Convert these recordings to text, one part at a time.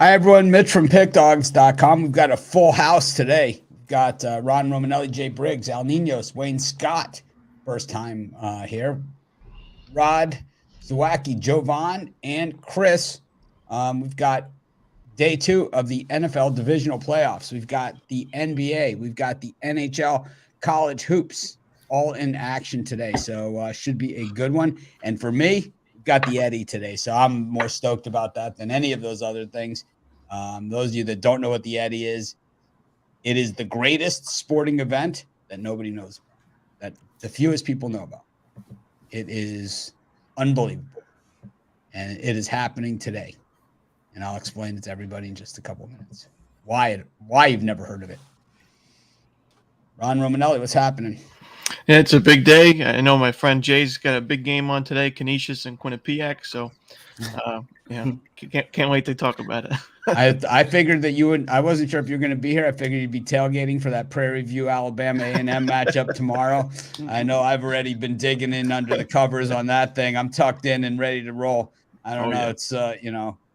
Hi, everyone. Mitch from PickDogs.com. We've got a full house today. We've got Ron Romanelli, Jay Briggs, Al Ninos, Wayne Scott, first time here. Rod Zawacki, Jovan, and Chris. We've got day 2 of the NFL divisional playoffs. We've got the NBA. We've got the NHL college hoops all in action today. So should be a good one. And for me, we've got the Eddie today. So I'm more stoked about that than any of those other things. Those of you that don't know what the Eddie is, it is the greatest sporting event that nobody knows about, that the fewest people know about. It is unbelievable. And it is happening today. And I'll explain it to everybody in just a couple of minutes. Why you've never heard of it. Ron Romanelli, what's happening? Yeah, it's a big day. I know my friend Jay's got a big game on today, Canisius and Quinnipiac. So, can't wait to talk about it. I figured that you would. I wasn't sure if you were going to be here. I figured you'd be tailgating for that Prairie View Alabama A&M matchup tomorrow. I know I've already been digging in under the covers on that thing. I'm tucked in and ready to roll. I don't know. Yeah. It's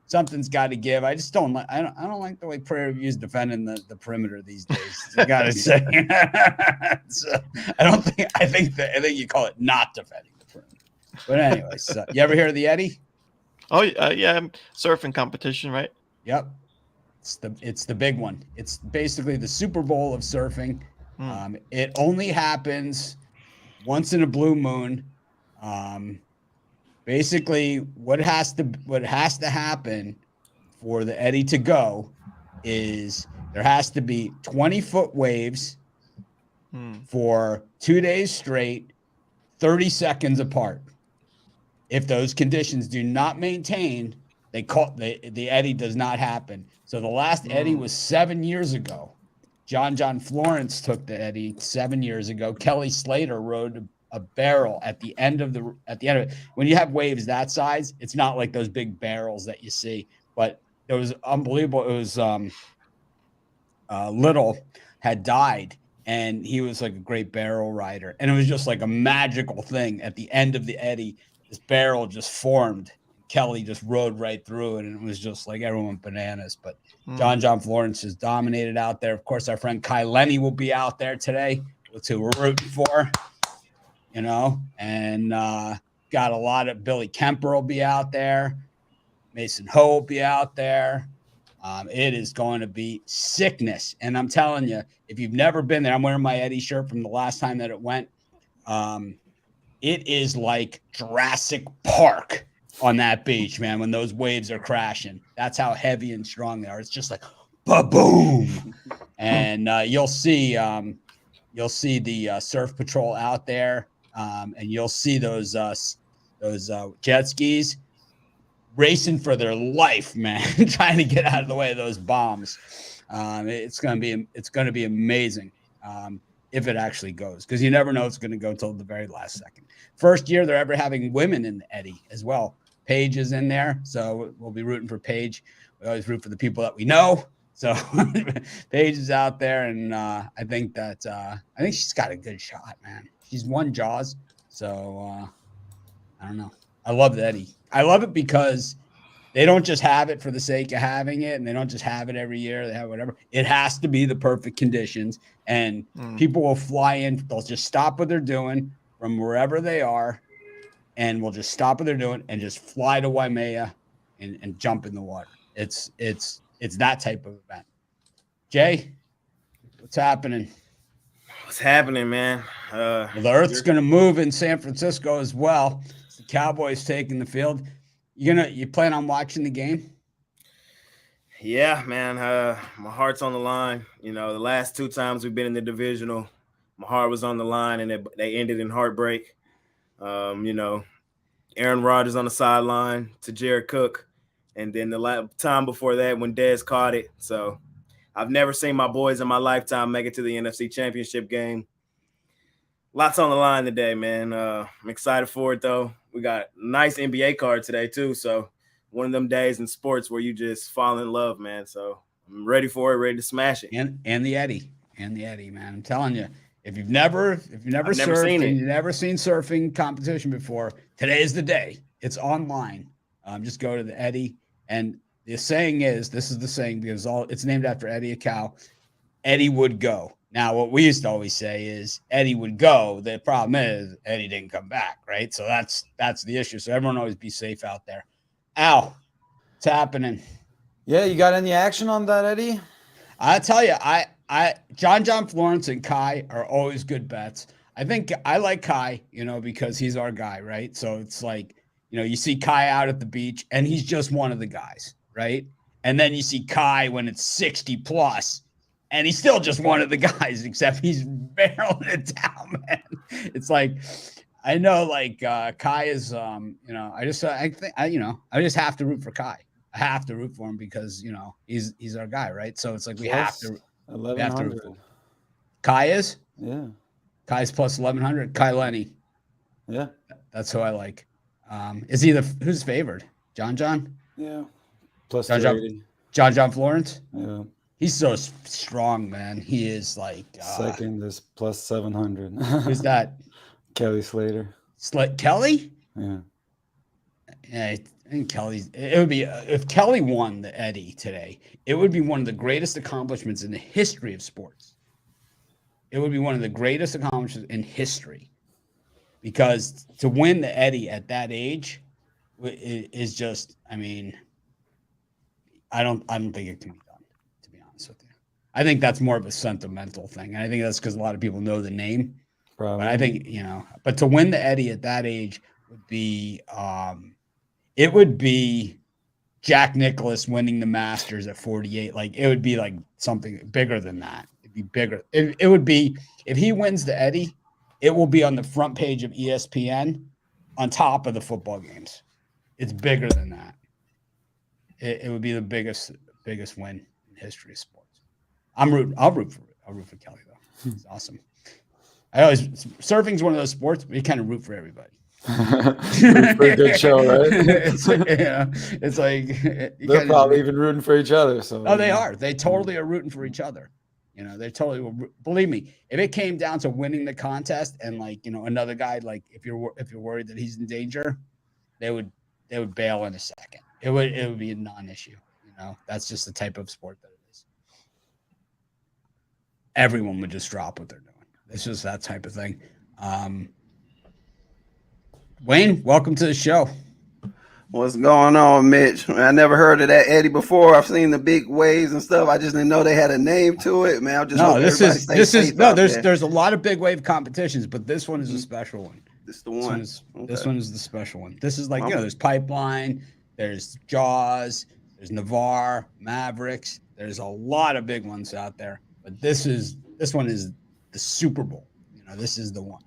something's got to give. I just don't like. I don't like the way Prairie View is defending the perimeter these days. I gotta say. I think you call it not defending the perimeter. But anyways, you ever hear of the Eddie? Oh yeah, surfing competition, right? Yep, it's the big one. It's basically the Super Bowl of surfing. It only happens once in a blue moon. Basically, what has to happen for the Eddie to go is there has to be 20-foot waves for 2 days straight, 30 seconds apart. If those conditions do not maintain, the Eddie does not happen. So the last Eddie was 7 years ago. John Florence took the Eddie 7 years ago. Kelly Slater rode a barrel at the end of it. When you have waves that size, it's not like those big barrels that you see, but it was unbelievable. It was Little had died, and he was like a great barrel rider, and it was just like a magical thing. At the end of the Eddie, this barrel just formed. Kelly just rode right through it, and it was just like everyone went bananas. But John Florence has dominated out there. Of course, our friend Kai Lenny will be out there today. That's who we're rooting for. And got a lot of Billy Kemper will be out there. Mason Ho will be out there. It is going to be sickness. And I'm telling you, if you've never been there, I'm wearing my Eddie shirt from the last time that it went. It is like Jurassic Park on that beach, man, when those waves are crashing. That's how heavy and strong they are. It's just like ba-boom. And you'll see the Surf Patrol out there. And you'll see those jet skis racing for their life, man, trying to get out of the way of those bombs. It's going to be amazing if it actually goes, because you never know it's going to go till the very last second. First year they're ever having women in the Eddie as well. Paige is in there, so we'll be rooting for Paige. We always root for the people that we know. So Paige is out there, and I think she's got a good shot, man. She's won Jaws, so I don't know. I love the Eddie. I love it because they don't just have it for the sake of having it, and they don't just have it every year. They have whatever. It has to be the perfect conditions, and people will fly in. They'll just stop what they're doing from wherever they are, and we'll just stop what they're doing and just fly to Waimea and jump in the water. It's that type of event. Jay, what's happening? What's happening, man? Well, the Earth's going to move in San Francisco as well. The Cowboys taking the field. You plan on watching the game? Yeah, man. My heart's on the line. The last 2 times we've been in the divisional, my heart was on the line, and they ended in heartbreak. Aaron Rodgers on the sideline to Jared Cook, and then the time before that when Dez caught it. So I've never seen my boys in my lifetime make it to the NFC Championship game. Lots on the line today, man. I'm excited for it, though. We got a nice NBA card today, too. So one of them days in sports where you just fall in love, man. So I'm ready for it, ready to smash it. And the Eddie, man. I'm telling you, if you've never surfed and you've never seen surfing competition before, today is the day. It's online. Just go to the Eddie. And The saying is, this is the saying because it's named after Eddie Howe. Eddie would go. Now, what we used to always say is Eddie would go. The problem is Eddie didn't come back, right? So that's the issue. So everyone always be safe out there. Al, what's happening? Yeah, you got any action on that, Eddie? I tell you, John Florence and Kai are always good bets. I think I like Kai, because he's our guy, right? So it's like, you see Kai out at the beach and he's just one of the guys, right? And then you see Kai when it's 60 plus and he's still just one of the guys, except he's barreling it down, man. It's like, I know, like Kai is, I just have to root for Kai. I have to root for him because, he's our guy, right? So it's like we have to root for him. Kai is? Yeah. Kai's plus 1,100. Kai Lenny. Yeah. That's who I like. Is he who's favored? John? Yeah. Plus John Florence? Yeah. He's so strong, man. He is like second is plus 700. Who's that? Kelly Slater. Kelly? Yeah. Yeah, I think it would be if Kelly won the Eddie today, it would be one of the greatest accomplishments in the history of sports. It would be one of the greatest accomplishments in history, because to win the Eddie at that age is just, I don't think it can be done, to be honest with you. I think that's more of a sentimental thing. And I think that's because a lot of people know the name. Probably. But I think, but to win the Eddie at that age would be, it would be Jack Nicklaus winning the Masters at 48. Like, it would be like something bigger than that. It'd be bigger. It would be, if he wins the Eddie, it will be on the front page of ESPN on top of the football games. It's bigger than that. It would be the biggest win in history of sports. I'll root for Kelly though. It's awesome. Surfing's one of those sports where you kind of root for everybody. Pretty good show, right? it's like they're probably even rooting for each other. So they are. They totally are rooting for each other. They totally will. Believe me, if it came down to winning the contest and another guy, like if you're worried that he's in danger, they would bail in a second. It would be a non-issue. That's just the type of sport that it is. Everyone would just drop what they're doing. It's just that type of thing. Wayne, welcome to the show. What's going on, Mitch? I never heard of that Eddie before. I've seen the big waves and stuff. I just didn't know they had a name to it, man. There's a lot of big wave competitions, but this one is a special one. This the one. This one is the special one. This is like, there's Pipeline, there's Jaws, there's Navarre, Mavericks. There's a lot of big ones out there, but this one is the Super Bowl. This is the one.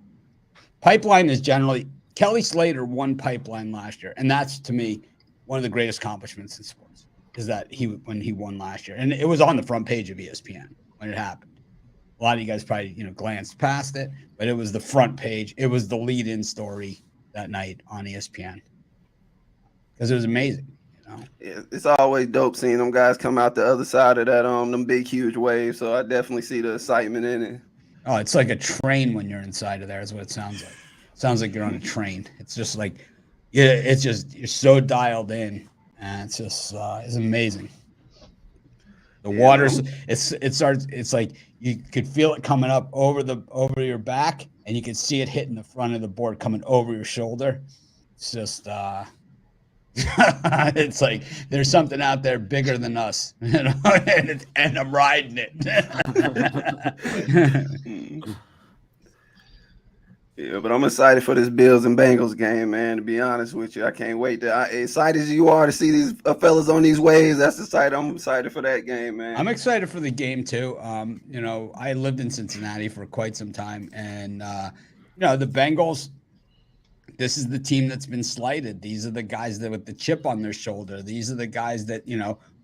Pipeline is generally, Kelly Slater won Pipeline last year, and that's, to me, one of the greatest accomplishments in sports, is that when he won last year. And it was on the front page of ESPN when it happened. A lot of you guys probably, glanced past it, but it was the front page. It was the lead-in story that night on ESPN because it was amazing. Yeah, it's always dope seeing them guys come out the other side of that them big huge waves. So I definitely see the excitement in it. Oh, it's like a train when you're inside of there is what it sounds like. It sounds like you're on a it's just like, it's just, you're so dialed in, and it's just, it's amazing. The water's, it's like you could feel it coming up over your back, and you could see it hitting the front of the board coming over your shoulder. It's just, it's like there's something out there bigger than us, and I'm riding it. Yeah, but I'm excited for this Bills and Bengals game, man. To be honest with you, I can't wait. Excited as you are to see these fellas on these waves, that's excited. I'm excited for that game, man. I'm excited for the game too. I lived in Cincinnati for quite some time, and the Bengals. This is the team that's been slighted. These are the guys that with the chip on their shoulder. These are the guys that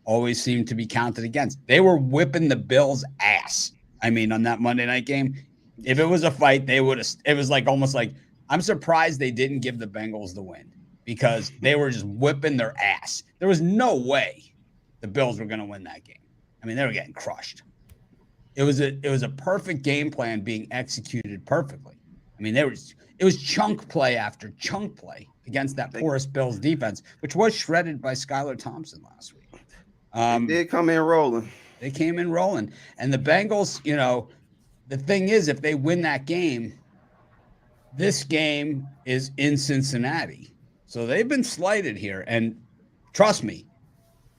always seem to be counted against. They were whipping the Bills' ass. On that Monday night game. If it was a fight, they would have. It was like almost like, I'm surprised they didn't give the Bengals the win, because they were just whipping their ass. There was no way the Bills were going to win that game. They were getting crushed. It was a perfect game plan being executed perfectly. It was chunk play after chunk play against that porous Bills defense, which was shredded by Skylar Thompson last week. They did come in rolling. They came in rolling. And the Bengals, you know, the thing is, if they win that game, this game is in Cincinnati. So they've been slighted here. And trust me,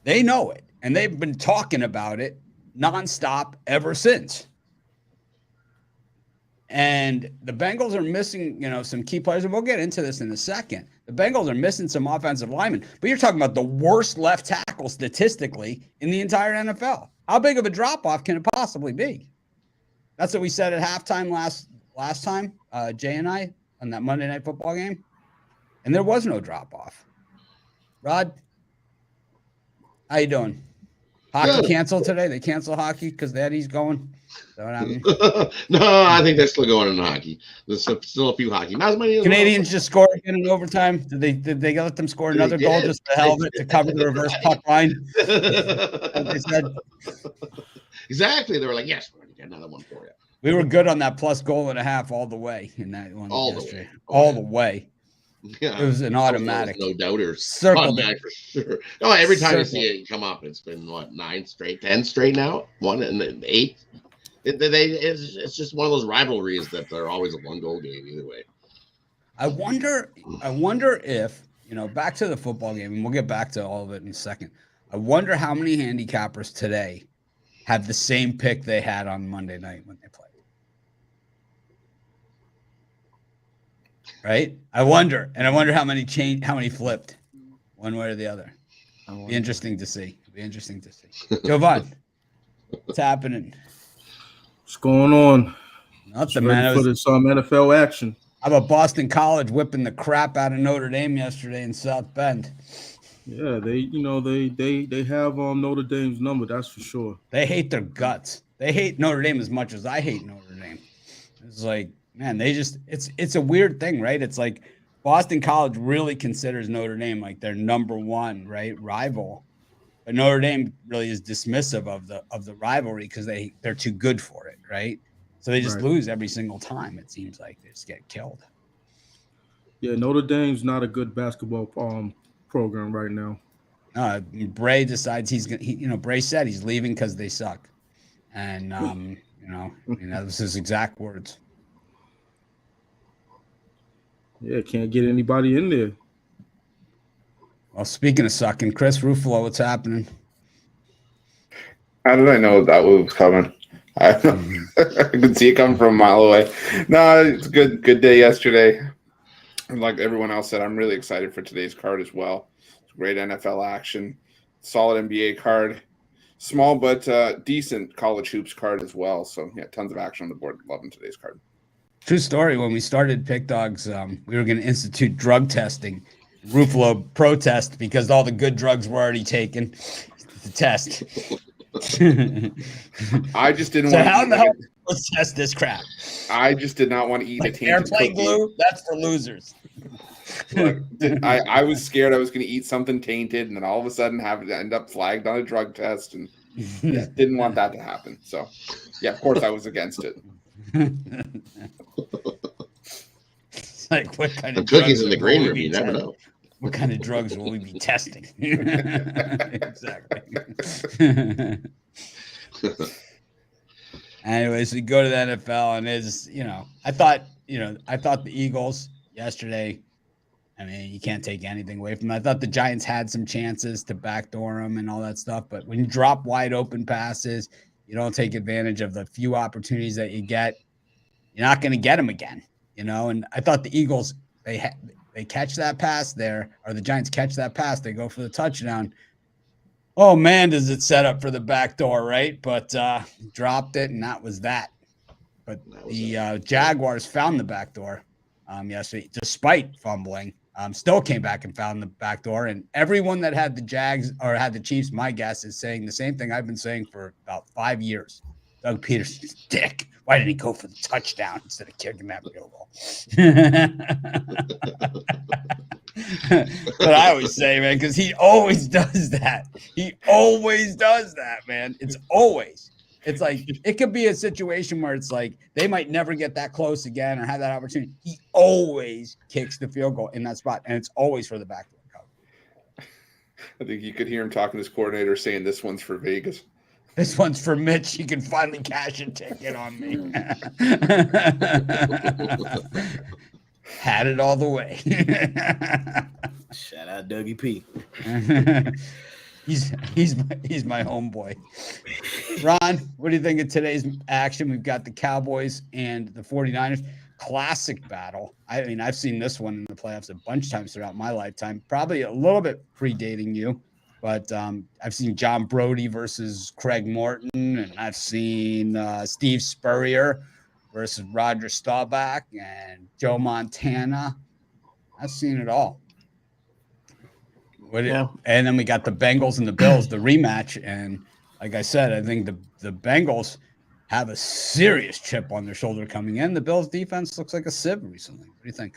they know it. And they've been talking about it nonstop ever since. And the Bengals are missing, you know, some key players. And we'll get into this in a second. The Bengals are missing some offensive linemen. But you're talking about the worst left tackle statistically in the entire NFL. How big of a drop-off can it possibly be? That's what we said at halftime last time, Jay and I, on that Monday Night Football game. And there was no drop-off. Rod, how you doing? Hockey canceled today? They canceled hockey because Eddie's going? Is that what I mean? No, I think they're still going in hockey. There's still a few hockey. Not as many as Canadians just scored again in overtime. Did they let them score another goal just to hell of it to cover the reverse puck line? They said. Exactly. They were like, yes, we're going to get another one for you. We were good on that plus goal and a half all the way in that one. All the way. All the way. Yeah. It was an automatic. No doubters. Circled it. For sure. No, every time you see it come up, it's been, 9 straight, 10 straight now? 1 and then 8? It's just one of those rivalries that they're always a 1-goal game either way. I wonder if, you know, back to the football game, and we'll get back to all of it in a second. I wonder how many handicappers today have the same pick they had on Monday night when they played. Right? I wonder how many flipped one way or the other. Be interesting to see. Jovan, what's happening? What's going on? Nothing, man. For some NFL action. How about Boston College whipping the crap out of Notre Dame yesterday in South Bend? Yeah, they have Notre Dame's number, that's for sure. They hate their guts. They hate Notre Dame as much as I hate Notre Dame. It's like, man, it's a weird thing, right? It's like Boston College really considers Notre Dame like their number one, right, rival. But Notre Dame really is dismissive of the rivalry because they're too good for it, right? So they just lose every single time. It seems like they just get killed. Yeah, Notre Dame's not a good basketball program right now. Bray decides Bray said he's leaving because they suck, and that was his exact words. Yeah, can't get anybody in there. Well, speaking of sucking, Chris Ruffalo, what's happening? How did I know that was coming? I could see it coming from a mile away. No, it's a good day yesterday. And like everyone else said, I'm really excited for today's card as well. It's great NFL action, solid NBA card, small but decent college hoops card as well. So yeah, tons of action on the board. Loving today's card. True story. When we started Pick Dogs, we were going to institute drug testing. Ruffalo protest because all the good drugs were already taken. The test. I just didn't so want how to the hell let's test this crap? I just did not want to eat a tainted airplane cookie. glue. That's for losers. Look, I was scared I was going to eat something tainted and then all of a sudden have it end up flagged on a drug test, and didn't want that to happen. So yeah, of course I was against it. It's like, what kind of cookies in the green room? You never know. What kind of drugs will we be testing? Exactly. Anyways, we go to the NFL, and I thought the Eagles yesterday. I mean, you can't take anything away from them. I thought the Giants had some chances to backdoor them and all that stuff, but when you drop wide open passes, you don't take advantage of the few opportunities that you get, you're not going to get them again, And I thought the Eagles, they catch that pass there, or the Giants catch that pass, they go for the touchdown. Oh, man, does it set up for the back door, right? But dropped it, and that was that. But the Jaguars found the back door yesterday, despite fumbling. Still came back and found the back door. And everyone that had the Jags or had the Chiefs, my guess, is saying the same thing I've been saying for about 5 years. Doug Peterson's dick. Why didn't he go for the touchdown instead of kicking that field goal? But I always say, man, because he always does that. He always does that, man. It's like it could be a situation where it's like they might never get that close again or have that opportunity. He always kicks the field goal in that spot, and it's always for the backdoor cover. I think you could hear him talking to his coordinator saying, "This one's for Vegas." This one's for Mitch. He can finally cash a ticket on me. Had it all the way. Shout out Dougie P. He's my homeboy. Ron, what do you think of today's action? We've got the Cowboys and the 49ers. Classic battle. I mean, I've seen this one in the playoffs a bunch of times throughout my lifetime, probably a little bit predating you, but I've seen John Brody versus Craig Morton, and I've seen Steve Spurrier versus Roger Staubach and Joe Montana. I've seen it all. And then we got the Bengals and the Bills, the rematch. And like I said, I think the Bengals have a serious chip on their shoulder coming in. The Bills defense looks like a sieve recently. What do you think?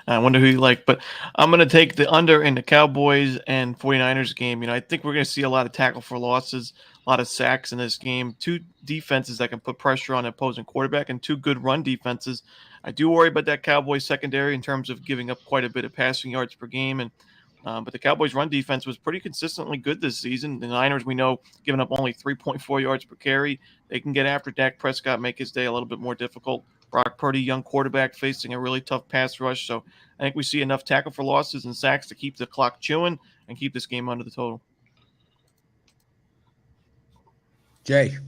I wonder who you like, but I'm going to take the under in the Cowboys and 49ers game. I think we're going to see a lot of tackle for losses, a lot of sacks in this game. Two defenses that can put pressure on the opposing quarterback and two good run defenses. I do worry about that Cowboys secondary in terms of giving up quite a bit of passing yards per game. But the Cowboys run defense was pretty consistently good this season. The Niners, we know, giving up only 3.4 yards per carry. They can get after Dak Prescott, make his day a little bit more difficult. Brock Purdy, young quarterback, facing a really tough pass rush. So I think we see enough tackle for losses and sacks to keep the clock chewing and keep this game under the total. Jay.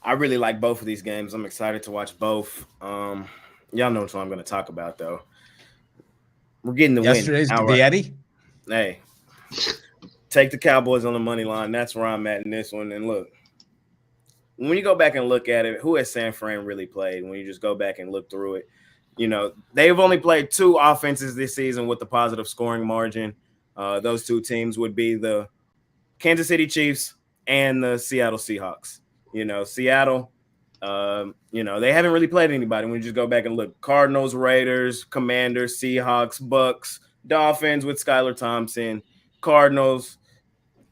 I really like both of these games. I'm excited to watch both. Y'all know what I'm going to talk about, though. We're getting the Yesterday's win. The Eddie? Hey, take the Cowboys on the money line. That's where I'm at in this one. And look, when you go back and look at it, who has San Fran really played? When you just go back and look through it, they've only played two offenses this season with the positive scoring margin. Those two teams would be the Kansas City Chiefs and the Seattle Seahawks. Seattle, they haven't really played anybody. When you just go back and look, Cardinals, Raiders, Commanders, Seahawks, Bucks, Dolphins with Skylar Thompson, Cardinals,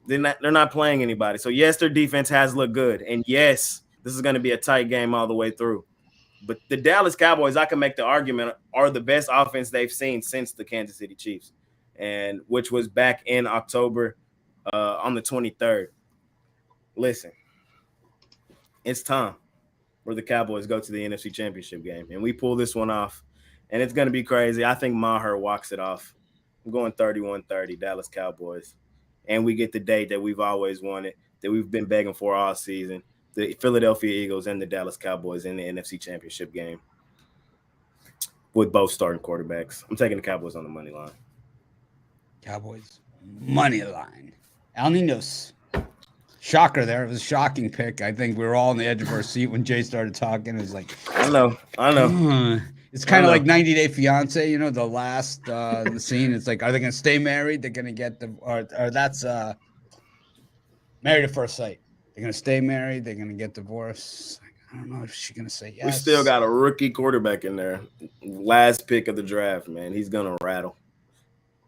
they're not playing anybody. So, yes, their defense has looked good. And, yes, this is going to be a tight game all the way through. But the Dallas Cowboys, I can make the argument, are the best offense they've seen since the Kansas City Chiefs, and which was back in October on the 23rd. Listen, it's time where the Cowboys go to the NFC Championship game, and we pull this one off, and it's going to be crazy. I think Maher walks it off. I'm going 31-30, Dallas Cowboys, and we get the date that we've always wanted, that we've been begging for all season, the Philadelphia Eagles and the Dallas Cowboys in the NFC Championship game with both starting quarterbacks. I'm taking the Cowboys on the money line. Cowboys money line. Al Ninos. Shocker there. It was a shocking pick. I think we were all on the edge of our seat when Jay started talking. It was like, I know. It's kind of like 90 Day Fiance, the last the scene. It's like, are they going to stay married? They're going to get or that's Married at First Sight. They're going to stay married. They're going to get divorced. I don't know if she's going to say yes. We still got a rookie quarterback in there. Last pick of the draft, man. He's going to rattle.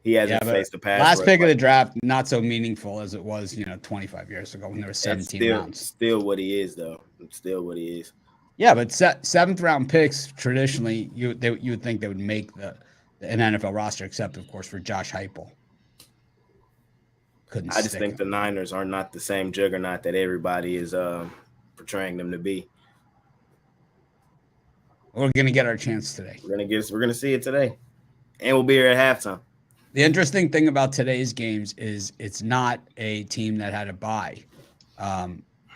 He hasn't faced the pass. Last pick of the draft, not so meaningful as it was, 25 years ago when there were 17 rounds. Still what he is, though. Still what he is. Yeah, but seventh round picks traditionally, you would think they would make an NFL roster, except of course for Josh Heupel. I just think the Niners are not the same juggernaut that everybody is portraying them to be. We're gonna get our chance today. We're gonna see it today, and we'll be here at halftime. The interesting thing about today's games is it's not a team that had a bye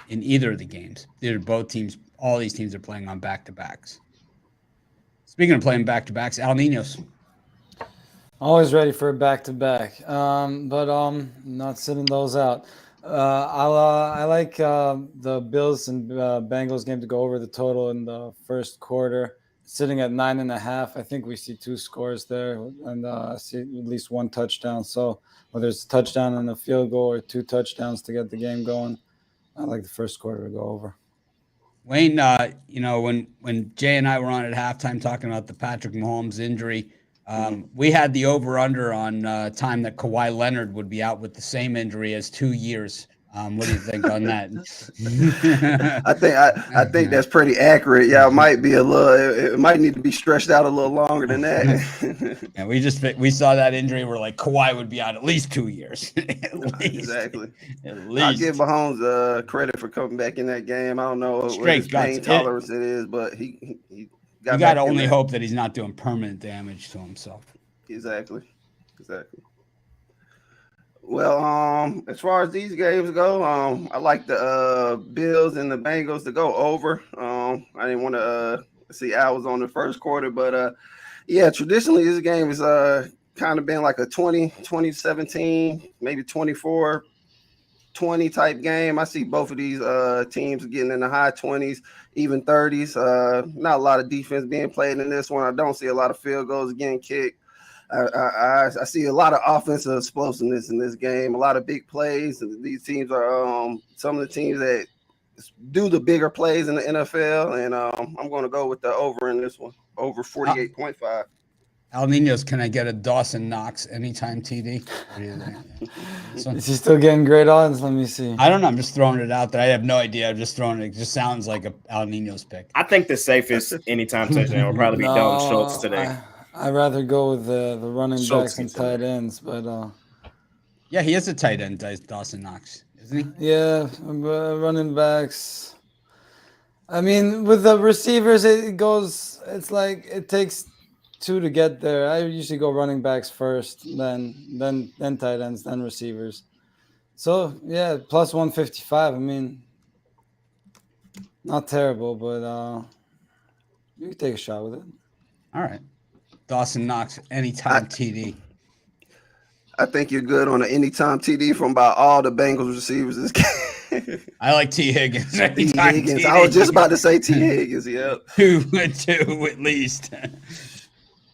in either of the games. They're both teams. All these teams are playing on back-to-backs. Speaking of playing back-to-backs, Al Ninos. Always ready for a back-to-back, but not sitting those out. I like the Bills and Bengals game to go over the total in the first quarter. Sitting at 9.5, I think we see two scores there, and see at least one touchdown. So whether it's a touchdown and a field goal or two touchdowns to get the game going, I like the first quarter to go over. Wayne, when Jay and I were on at halftime talking about the Patrick Mahomes injury, we had the over-under on time that Kawhi Leonard would be out with the same injury as 2 years What do you think on that? I think that's pretty accurate. Yeah, it might be it might need to be stretched out a little longer than that. And we saw that injury where like Kawhi would be out at least 2 years. At least. Exactly. At least. I'll give Mahomes credit for coming back in that game. I don't know what his pain tolerance it is, but he got to only hope that he's not doing permanent damage to himself. Exactly. Well, as far as these games go, I like the Bills and the Bengals to go over. I didn't want to see Owls on the first quarter, but yeah, traditionally this game is kind of been like a 20-17, maybe 24-20 type game. I see both of these teams getting in the high 20s, even 30s. Not a lot of defense being played in this one. I don't see a lot of field goals getting kicked. I see a lot of offensive explosiveness in this game, a lot of big plays. These teams are some of the teams that do the bigger plays in the NFL, and I'm going to go with the over in this one, over 48.5. Al Ninos, can I get a Dawson Knox anytime TD? Is he still getting great odds? Let me see. I don't know. I'm just throwing it out there. I have no idea. I'm just throwing it. It just sounds like a Al Ninos pick. I think the safest anytime touchdown will probably be Dalton Schultz today. I'd rather go with the running backs and tight ends, but yeah, he is a tight end, Dawson Knox, isn't he? Yeah, running backs. I mean, with the receivers, it's like it takes two to get there. I usually go running backs first, then tight ends, then receivers. So yeah, plus 155. I mean, not terrible, but you can take a shot with it. All right. Dawson Knox, anytime TD. I think you're good on an anytime TD from about all the Bengals receivers this game. I like T. Higgins. T. Higgins. I was just about to say T. Higgins. Yep. Two at least.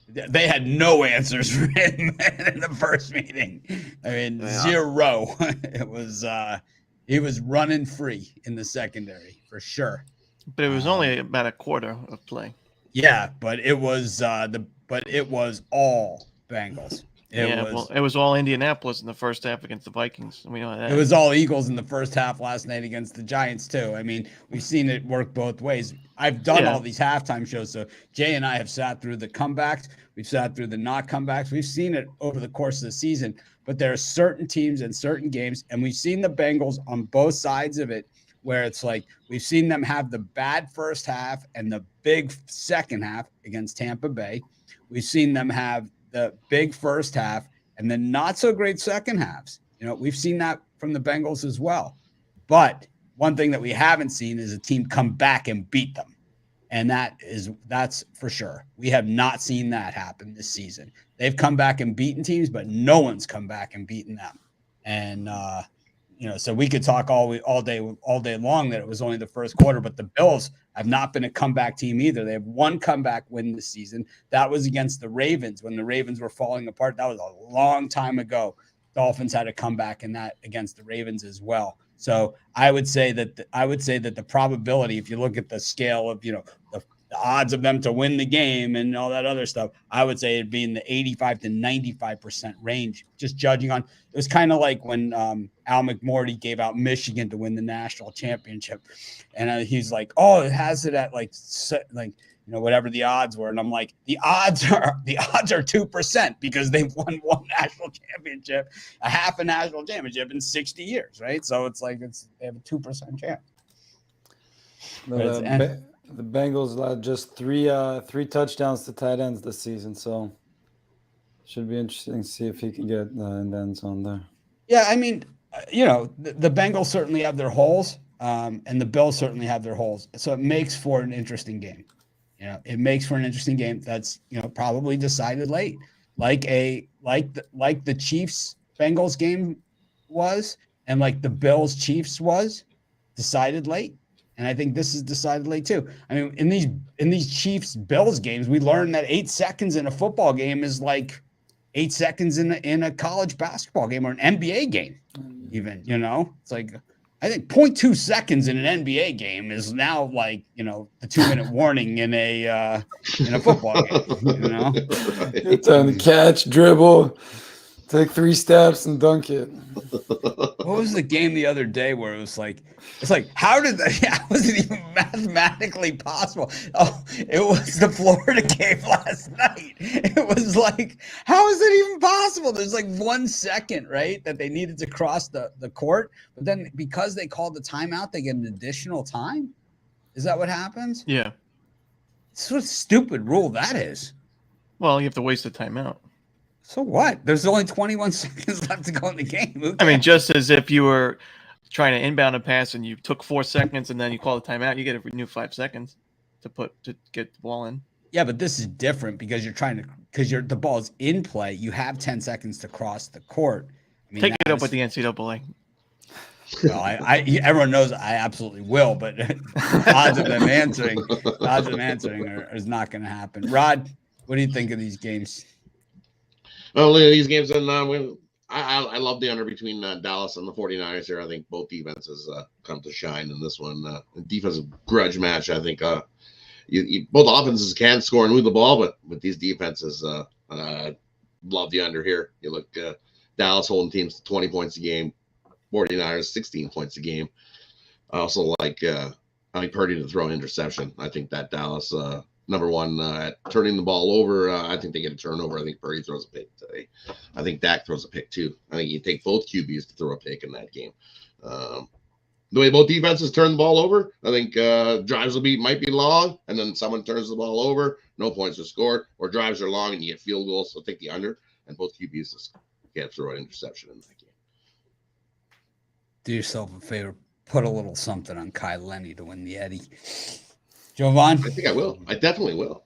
They had no answers for him in the first meeting. I mean, zero. It was he was running free in the secondary for sure. But it was only about a quarter of play. Yeah, but it was all Bengals. It was all Indianapolis in the first half against the Vikings. We know that. It was all Eagles in the first half last night against the Giants too. I mean, we've seen it work both ways. I've done all these halftime shows, so Jay and I have sat through the comebacks. We've sat through the not comebacks. We've seen it over the course of the season, but there are certain teams and certain games, and we've seen the Bengals on both sides of it, where it's like we've seen them have the bad first half and the big second half against Tampa Bay. We've seen them have the big first half and the not so great second halves. You know, we've seen that from the Bengals as well. But one thing that we haven't seen is a team come back and beat them. And that's for sure. We have not seen that happen this season. They've come back and beaten teams, but no one's come back and beaten them. And, so we could talk all day long that it was only the first quarter, but the Bills have not been a comeback team either. They have one comeback win this season. That was against the Ravens when the Ravens were falling apart. That was a long time ago. Dolphins had a comeback in that against the Ravens as well. So I would say that the probability, if you look at the scale of, the odds of them to win the game and all that other stuff, I would say it'd be in the 85 to 95% range, just judging on, it was kind of like when Al McMorty gave out Michigan to win the national championship. And he's like, oh, it has it at whatever the odds were. And I'm like, the odds are 2% because they've won one national championship, a half a national championship in 60 years. Right. So it's like, they have a 2% chance. The Bengals allowed just three touchdowns to tight ends this season, so should be interesting to see if he can get in the end zone there. Yeah, I mean, the Bengals certainly have their holes, and the Bills certainly have their holes. So it makes for an interesting game. It makes for an interesting game that's probably decided late, like the Chiefs Bengals game was, and like the Bills Chiefs was decided late. And I think this is decided late too. I mean, in these Chiefs Bills games, we learned that 8 seconds in a football game is like 8 seconds in a college basketball game or an NBA game. Even it's like I think 0.2 seconds in an NBA game is now like the 2-minute warning in a football game. It's on the catch, dribble, Take 3 steps and dunk it. What was the game the other day where it was like, how did that? How was it even mathematically possible? Oh, it was the Florida game last night. It was like, how is it even possible? There's like 1 second, right, that they needed to cross the court, but then because they called the timeout, they get an additional time. Is that what happens? Yeah. It's what a stupid rule that is. Well, you have to waste the timeout. So what? There's only 21 seconds left to go in the game. I mean, just as if you were trying to inbound a pass and you took 4 seconds and then you call the timeout, you get a new 5 seconds to get the ball in. Yeah, but this is different because the ball's in play. You have 10 seconds to cross the court. I mean, take it up with the NCAA. Well, everyone knows I absolutely will, but odds of them answering is not going to happen. Rod, what do you think of these games? Well, these games, and I love the under between Dallas and the 49ers here. I think both defenses come to shine in this one. Defensive grudge match. I think both offenses can score and move the ball, but with these defenses, love the under here. You look Dallas holding teams to 20 points a game, 49ers 16 points a game. I also like Purdy to throw an interception. I think that Dallas number one at turning the ball over. I think they get a turnover. I think Purdy throws a pick today. I think Dak throws a pick too. I think you take both QBs to throw a pick in that game. The way both defenses turn the ball over, I think drives might be long, and then someone turns the ball over, no points are scored, or drives are long and you get field goals. So take the under, and both QBs just can't throw an interception in that game. Do yourself a favor, put a little something on Kai Lenny to win the Eddie. Jovan? I think I will. I definitely will.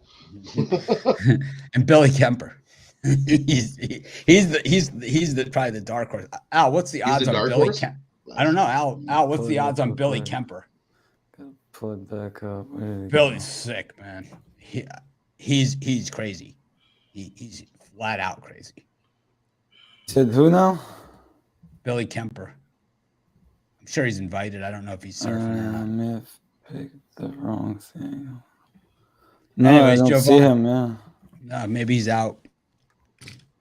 And Billy Kemper. he's probably the dark horse. Al, what's the odds on Billy Kemper? I don't know. Al, what's the odds on Billy Kemper? Pull it back up. Billy's sick, man. He's crazy. He's flat out crazy. Said who now? Billy Kemper. I'm sure he's invited. I don't know if he's surfing or not. I may have picked the wrong thing. No, Anyways, I don't see him. Yeah. No, maybe he's out.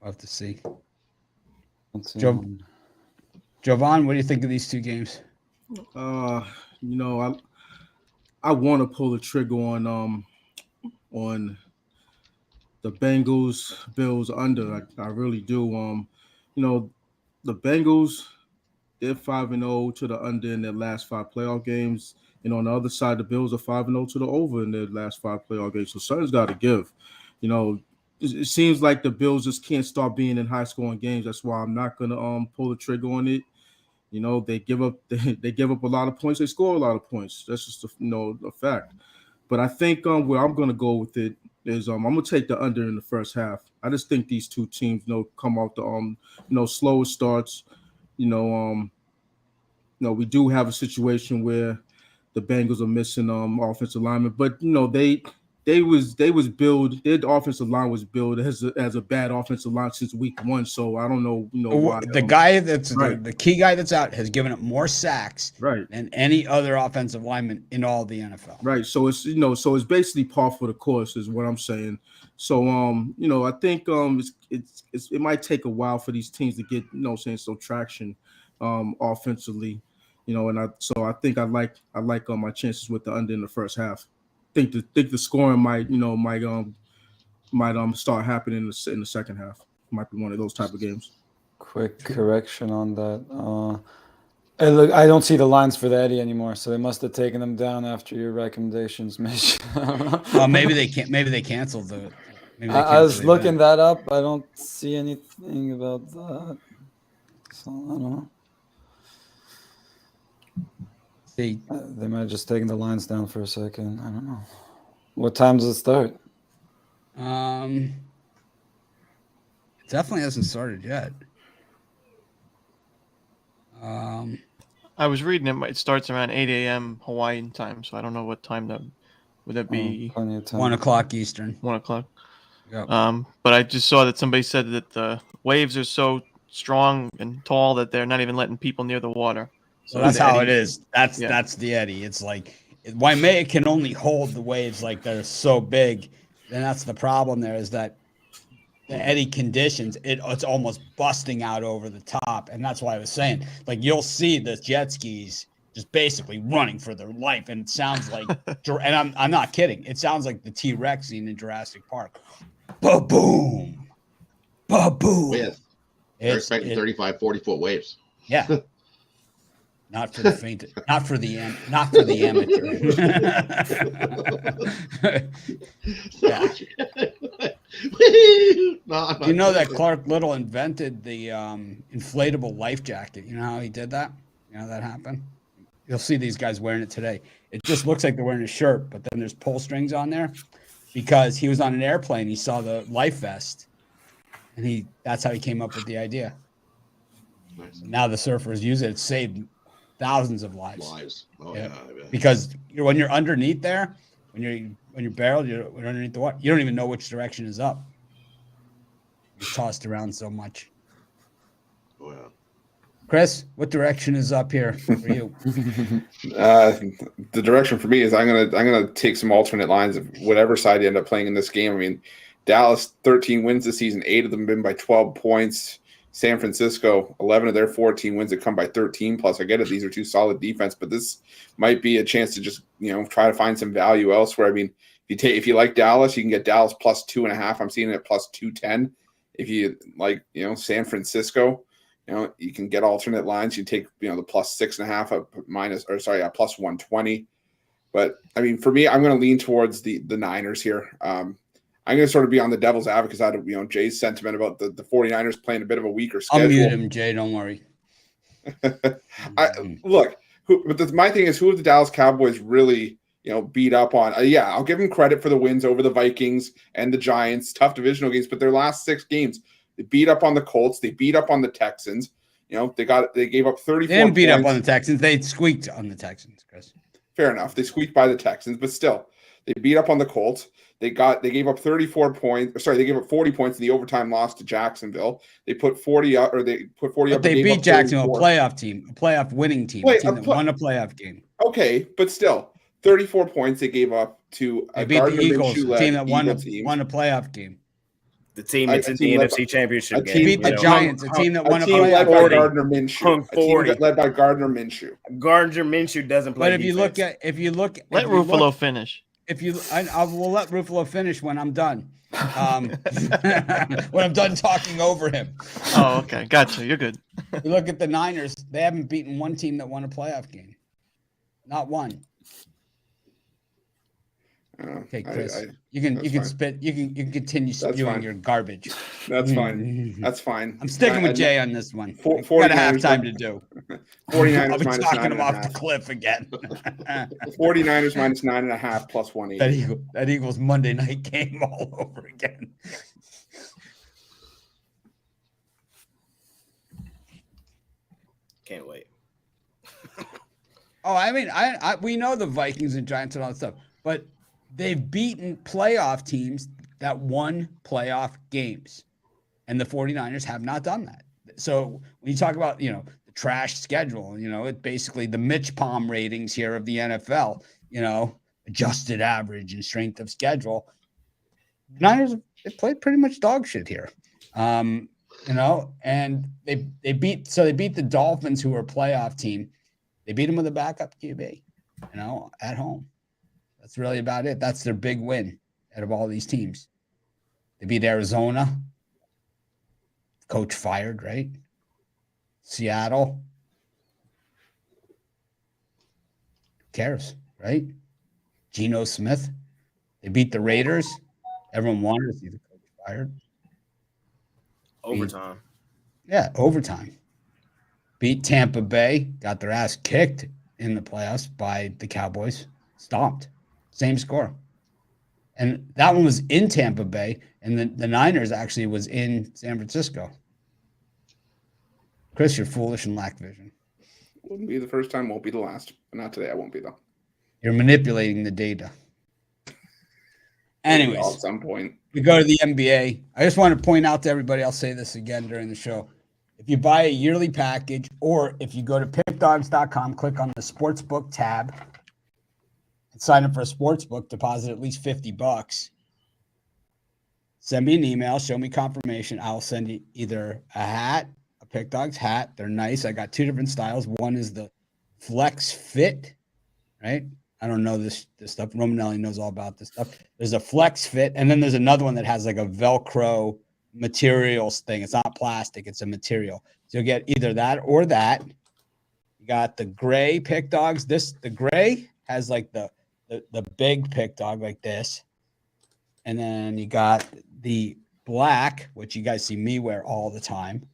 We'll have to see. Jovan, what do you think of these two games? I want to pull the trigger on the Bengals Bills under. I really do. The Bengals, they're 5-0 to the under in their last 5 playoff games. And on the other side, the Bills are 5-0 to the over in their last 5 playoff games. So something's got to give. It seems like the Bills just can't start being in high-scoring games. That's why I'm not going to pull the trigger on it. They give up a lot of points. They score a lot of points. That's just a fact. But I think where I'm going to go with it is I'm going to take the under in the first half. I just think these two teams come out the slower starts. We do have a situation where the Bengals are missing offensive linemen, but their offensive line was billed as a bad offensive line since week 1. So I don't know, why. The guy that's the key guy that's out has given up more sacks than any other offensive lineman in all the NFL. Right. So it's it's basically par for the course is what I'm saying. So I think it might take a while for these teams to get some traction offensively. And I think I like my chances with the under in the first half. Think the scoring might start happening in the second half. Might be one of those type of games. Quick correction on that. Look, I don't see the lines for the Eddie anymore, so they must have taken them down after your recommendations, Mitch. Well, maybe they can't. Maybe they canceled the. I was looking that up. I don't see anything about that. So I don't know. See, they might have just taken the lines down for a second. I don't know. What time does it start? It definitely hasn't started yet. I was reading it starts around 8 a.m. Hawaiian time, so I don't know what time would that be. 1 o'clock Eastern. 1 o'clock. Yep. But I just saw that somebody said that the waves are so strong and tall that they're not even letting people near the water. So that's how it is. That's the Eddie. It's like Waimea can only hold the waves like they're so big. And that's the problem there is that the eddy conditions, it's almost busting out over the top. And that's why I was saying, like, you'll see the jet skis just basically running for their life. And it sounds like, and I'm not kidding, it sounds like the T-Rex scene in Jurassic Park. Ba-boom. Ba-boom. With they're expecting 35, 40-foot waves. Yeah. Not for the faint, not for the amateur. No, you know that Clark Little invented the inflatable life jacket. You know how he did that? You know how that happened? You'll see these guys wearing it today. It just looks like they're wearing a shirt, but then there's pull strings on there because he was on an airplane. He saw the life vest, and that's how he came up with the idea. Nice. Now the surfers use it. It's saved thousands of lives. Oh Yeah. yeah. Because when you're underneath there, when you're barreled, you're underneath the water. You don't even know which direction is up. You're tossed around so much. Oh yeah. Chris, what direction is up here for you? The direction for me is I'm gonna take some alternate lines of whatever side you end up playing in this game. I mean, Dallas 13 wins this season, 8 of them been by 12 points. San Francisco, 11 of their 14 wins that come by 13 plus. I get it; these are two solid defense, but this might be a chance to just try to find some value elsewhere. I mean, if you like Dallas, you can get Dallas plus 2.5. I'm seeing it at plus 210. If you like San Francisco, you can get alternate lines. You take the plus 6.5 plus 120. But I mean, for me, I'm going to lean towards the Niners here. I'm going to sort of be on the devil's advocate side of Jay's sentiment about the 49ers playing a bit of a weaker schedule. I'll mute him, Jay. Don't worry. My thing is, who have the Dallas Cowboys really beat up on? I'll give them credit for the wins over the Vikings and the Giants, tough divisional games, but their last 6 games, they beat up on the Colts, they beat up on the Texans. They gave up 34. They didn't beat up on the Texans. They squeaked on the Texans, Chris. Fair enough. They squeaked by the Texans, but still, they beat up on the Colts. They gave up 34 points. Sorry, they gave up 40 points in the overtime loss to Jacksonville. They put 40 up, or they put 40 but up. They beat Jacksonville, a playoff team, a playoff winning team, a team that won a playoff game. Okay, but still, 34 points they gave up to they beat the Eagles, a team that won a playoff game. The team that's in the NFC Championship game. Beat the Giants, a team that won a playoff led game. by Gardner Minshew. A team led by Gardner Minshew. Gardner Minshew doesn't play. But if you look, let Ruffalo finish. I will let Ruffalo finish when I'm done. When I'm done talking over him. Oh, okay, gotcha. You're good. You look at the Niners; they haven't beaten one team that won a playoff game. Not one. Okay, Chris, you can spit. You can continue spewing your garbage. That's fine. That's fine. I'm sticking with Jay on this one. 49ers got half time to do. 49ers I'll be minus talking him off 9.5. the cliff again. 49ers minus 9.5 plus 180. That Eagles Monday night game all over again. Can't wait. Oh, I mean, we know the Vikings and Giants and all that stuff, but they've beaten playoff teams that won playoff games, and the 49ers have not done that. So when you talk about, the trash schedule, it's basically the Mitch Palm ratings here of the NFL, adjusted average and strength of schedule. Niners, they played pretty much dog shit here. And they beat the Dolphins, who are a playoff team. They beat them with a backup QB, at home. That's really about it. That's their big win out of all these teams. They beat Arizona. Coach fired, right? Seattle. Who cares, right? Geno Smith. They beat the Raiders. Everyone wanted to see the coach fired. Overtime. Overtime. Beat Tampa Bay. Got their ass kicked in the playoffs by the Cowboys. Stomped. Same score. And that one was in Tampa Bay, and the Niners actually was in San Francisco. Chris, you're foolish and lack vision. Wouldn't be the first time, won't be the last. But not today, I won't be, though. You're manipulating the data. Anyways, at some point. we go to the NBA. I just want to point out to everybody, I'll say this again during the show. If you buy a yearly package, or if you go to pickdogs.com, click on the sportsbook tab, and sign up for a sports book, deposit at least $50. send me an email, show me confirmation. I'll send you either a hat, a Pick Dogs hat. They're nice. I got 2 different styles. One is the Flex Fit, right? I don't know this stuff. Romanelli knows all about this stuff. There's a Flex Fit, and then there's another one that has like a Velcro materials thing. It's not plastic, it's a material. So you'll get either that or that. You got the gray Pick Dogs. The gray has like the big Pick Dog like this. And then you got the black, which you guys see me wear all the time.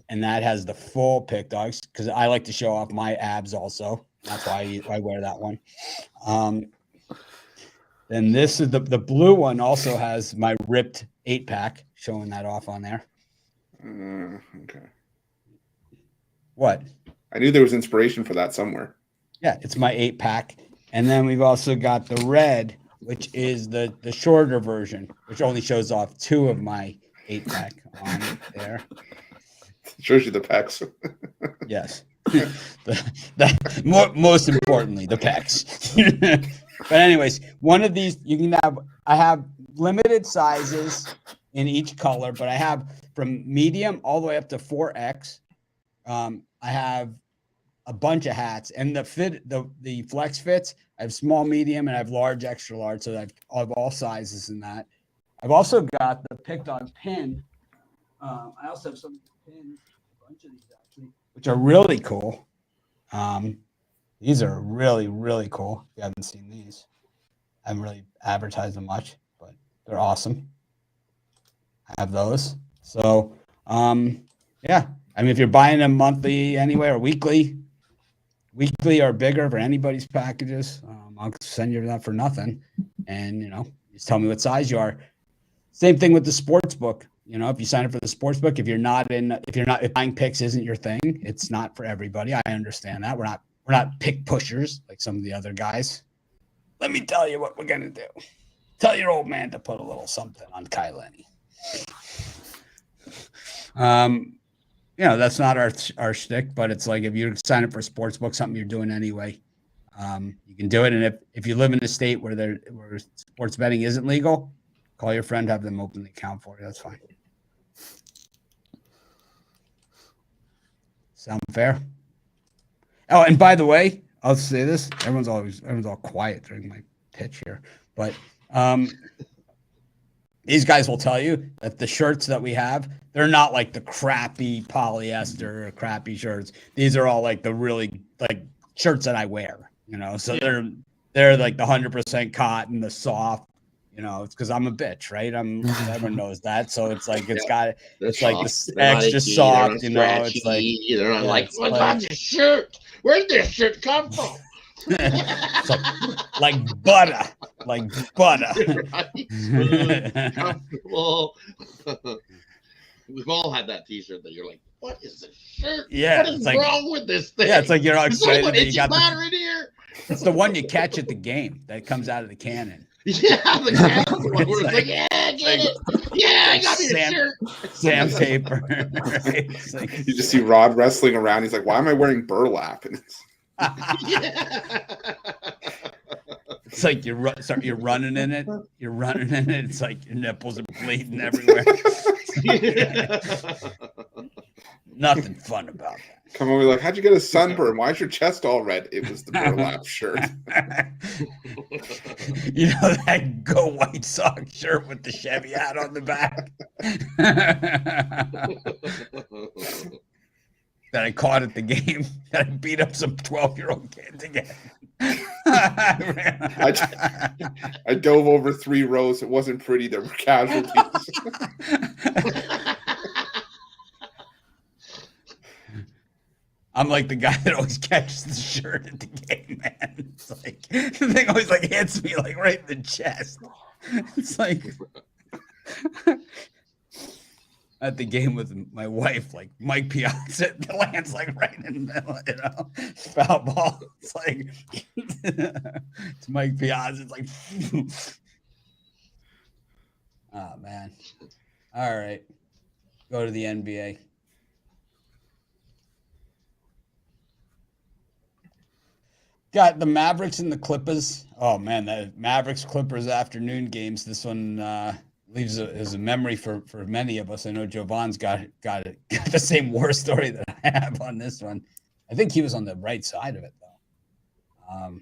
And that has the full Pick Dogs because I like to show off my abs also. That's why I wear that one. Then this is the blue one also has my ripped 8-pack, showing that off on there. Okay. What? I knew there was inspiration for that somewhere. Yeah, it's my 8-pack. And then we've also got the red, which is the shorter version, which only shows off 2 of my 8-pack on there. Shows you the pecs. Yes. Most importantly, the pecs. But anyways, one of these you can have. I have limited sizes in each color, but I have from medium all the way up to 4X. I have a bunch of hats, and the Flex Fits. I have small, medium, and I have large, extra large. So I have all sizes in that. I've also got the Pick Dog pin. I also have some pins, a bunch of these actually, which are really cool. These are really, really cool. If you haven't seen these, I haven't really advertised them much, but they're awesome. I have those. So, yeah. I mean, if you're buying them monthly anyway or weekly or bigger for anybody's packages, I'll send you that for nothing. And, just tell me what size you are. Same thing with the sports book. If you sign up for the sports book, if buying picks isn't your thing, it's not for everybody. I understand that. We're not pick pushers like some of the other guys. Let me tell you what we're going to do. Tell your old man to put a little something on Kai Lenny. That's not our shtick, but it's like if you sign up for a sports book, something you're doing anyway, you can do it. And if you live in a state where sports betting isn't legal, call your friend, have them open the account for you. That's fine. Sound fair? Oh, and by the way, I'll say this. Everyone's all quiet during my pitch here. But these guys will tell you that the shirts that we have, they're not like the crappy polyester or crappy shirts. These are all like the really like shirts that I wear, So they're like the 100% cotton, the soft. It's because I'm a bitch, right? Everyone knows that. So it's like it's got it's like this extra soft, It's like they're not like, what about this shirt? Where'd this shirt come from? It's like butter, Comfortable. We've all had that T-shirt that you're like, what is this shirt? Yeah, what is wrong with this thing? Yeah, it's like you're all excited that you got the in here. It's the one you catch at the game that comes out of the cannon. Yeah, the cannon one where it's like, yeah, get it. Yeah, I got me a shirt. Sandpaper. Right? It's like, you just see Rod wrestling around. He's like, why am I wearing burlap? And it's like you're running in it. You're running in it. It's like your nipples are bleeding everywhere. Nothing fun about that. Come over, like, how'd you get a sunburn? Why is your chest all red? It was the burlap shirt. That Go White Sox shirt with the Chevy hat on the back that I caught at the game. That I beat up some 12-year-old kids again. I dove over 3 rows. It wasn't pretty. There were casualties. I'm like the guy that always catches the shirt at the game, man. It's like the thing always like hits me like right in the chest. It's like at the game with my wife, like Mike Piazza, it lands like right in the middle, foul ball. It's like it's Mike Piazza. It's like oh man. All right. Go to the NBA. Got the Mavericks and the Clippers. Oh man, the Mavericks Clippers afternoon games. This one leaves as a memory for many of us. I know Jovan's got the same war story that I have on this one. I think he was on the right side of it though.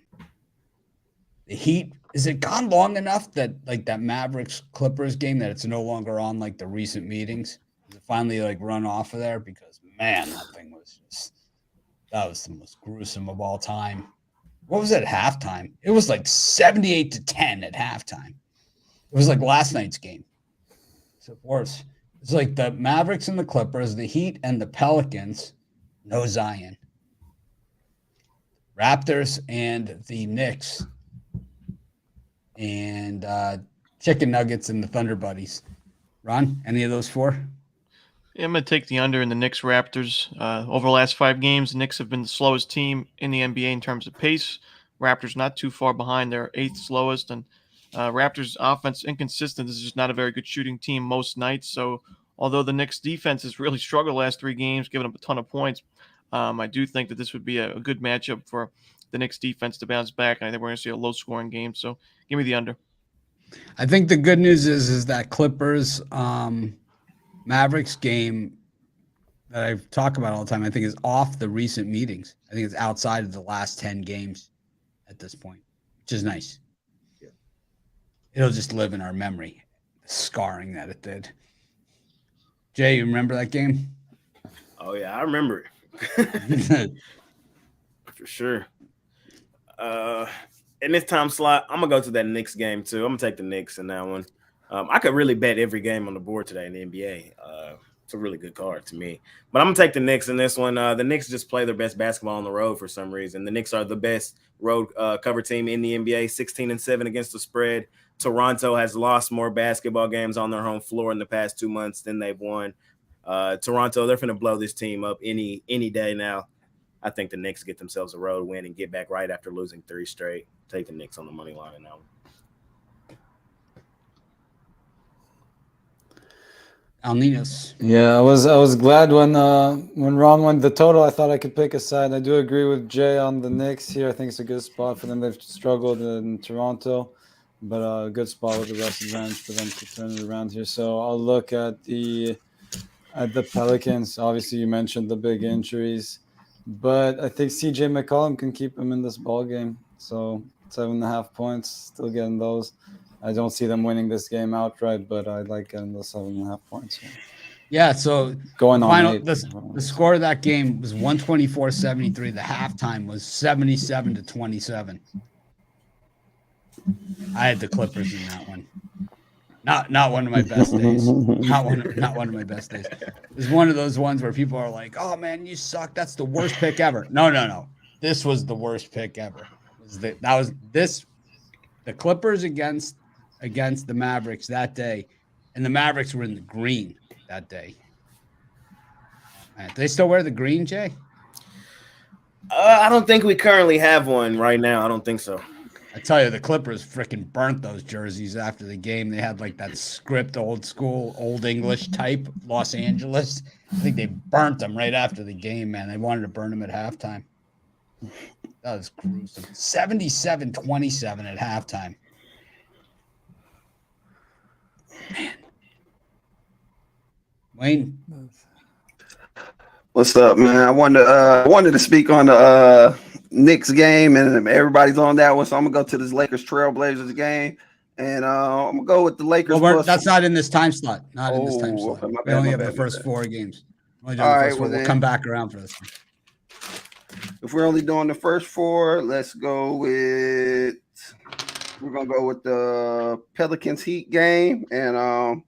The Heat, is it gone long enough that like that Mavericks Clippers game that it's no longer on like the recent meetings? Is it finally like run off of there? Because man, that was the most gruesome of all time. What was it at halftime? It was like 78-10 at halftime. It was like last night's game. It's worse. It's like the Mavericks and the Clippers, the Heat and the Pelicans, no Zion. Raptors and the Knicks, and Chicken Nuggets and the Thunder Buddies. Ron, any of those four? Yeah, I'm going to take the under in the Knicks Raptors. Over the last 5 games, the Knicks have been the slowest team in the NBA in terms of pace. Raptors not too far behind. They're 8th slowest, and Raptors offense inconsistent. This is just not a very good shooting team most nights. So although the Knicks defense has really struggled the last 3 games, giving up a ton of points, I do think that this would be a good matchup for the Knicks defense to bounce back. And I think we're going to see a low-scoring game. So give me the under. I think the good news is that Clippers Mavericks game that I talk about all the time, I think is off the recent meetings. I think it's outside of the last 10 games at this point, which is nice. Yeah. It'll just live in our memory, the scarring that it did. Jay, you remember that game? Oh, yeah, I remember it. For sure. In this time slot, I'm going to go to that Knicks game, too. I'm going to take the Knicks in that one. I could really bet every game on the board today in the NBA. It's a really good card to me. But I'm going to take the Knicks in this one. The Knicks just play their best basketball on the road for some reason. The Knicks are the best road cover team in the NBA, 16-7 against the spread. Toronto has lost more basketball games on their home floor in the past 2 months than they've won. Toronto, they're going to blow this team up any day now. I think the Knicks get themselves a road win and get back right after losing 3 straight. Take the Knicks on the money line now. Alninas. Yeah, I was glad when Ron went the total. I thought I could pick a side. I do agree with Jay on the Knicks here. I think it's a good spot for them. They've struggled in Toronto, but a good spot with the rest advantage for them to turn it around here. So I'll look at the Pelicans. Obviously, you mentioned the big injuries, but I think CJ McCollum can keep them in this ball game. So 7.5 points, still getting those. I don't see them winning this game outright, but I like getting the 7.5 points here. Yeah, so going on final, 8. the score of that game was 124-73. The halftime was 77-27. I had the Clippers in that one. Not one of my best days. Not one of my best days. It was one of those ones where people are like, "Oh man, you suck. That's the worst pick ever." No. This was the worst pick ever. The Clippers against the Mavericks that day, and the Mavericks were in the green that day. Do they still wear the green, Jay? I don't think we currently have one right now. I don't think so. I tell you, the Clippers freaking burnt those jerseys after the game. They had like that script, old school, old English type, Los Angeles. I think they burnt them right after the game, man. They wanted to burn them at halftime. That was gruesome. 77-27 at halftime. Man. Wayne. What's up, man? I wanted to speak on the Knicks game, and everybody's on that one, so I'm gonna go to this Lakers Trailblazers game, and I'm gonna go with the Lakers. Well, that's not in this time slot. In this time slot. Okay, We only have the first 4 games. All right, we'll come back around for this one. If we're only doing the first 4, let's go with. We're gonna go with the Pelicans Heat game, and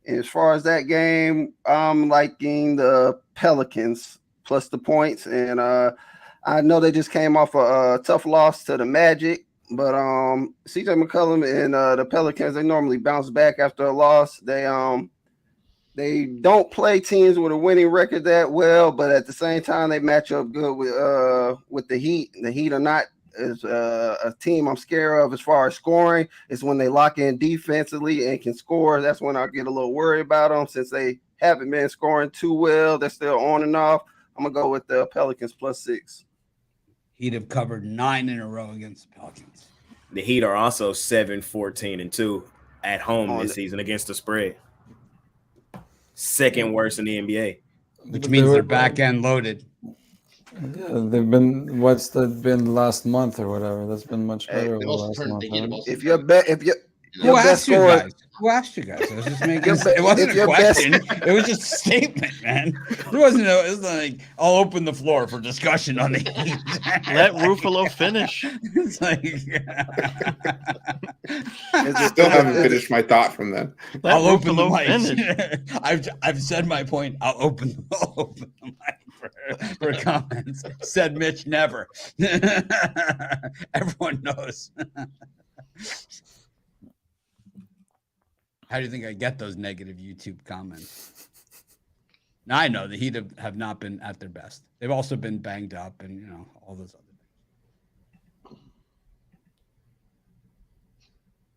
as far as that game, I'm liking the Pelicans plus the points, and I know they just came off a tough loss to the Magic, but CJ McCollum and the Pelicans, they normally bounce back after a loss. They don't play teams with a winning record that well, but at the same time, they match up good with the Heat. The Heat are not as a team I'm scared of as far as scoring. It's when they lock in defensively and can score. That's when I get a little worried about them, since they haven't been scoring too well. They're still on and off. I'm gonna go with the Pelicans plus 6. He'd have covered 9 in a row against the Pelicans. The Heat are also 7-14-2 at home this season against the spread. Second worst in the NBA. Which means they're back end loaded. Yeah, they've been. What's that been last month or whatever? That's been much better over the last month. If your Who asked you guys? Who asked you guys? I was just making. It wasn't a question. It was just a statement, man. It wasn't like I'll open the floor for discussion on the Heat. Let Ruffalo finish. It's like I still haven't finished my thought from then. I'll open the mic. I've said my point. I'll open the mic for comments. Said Mitch never. Everyone knows. How do you think I get those negative YouTube comments? Now I know the Heat have not been at their best. They've also been banged up and, all those other things.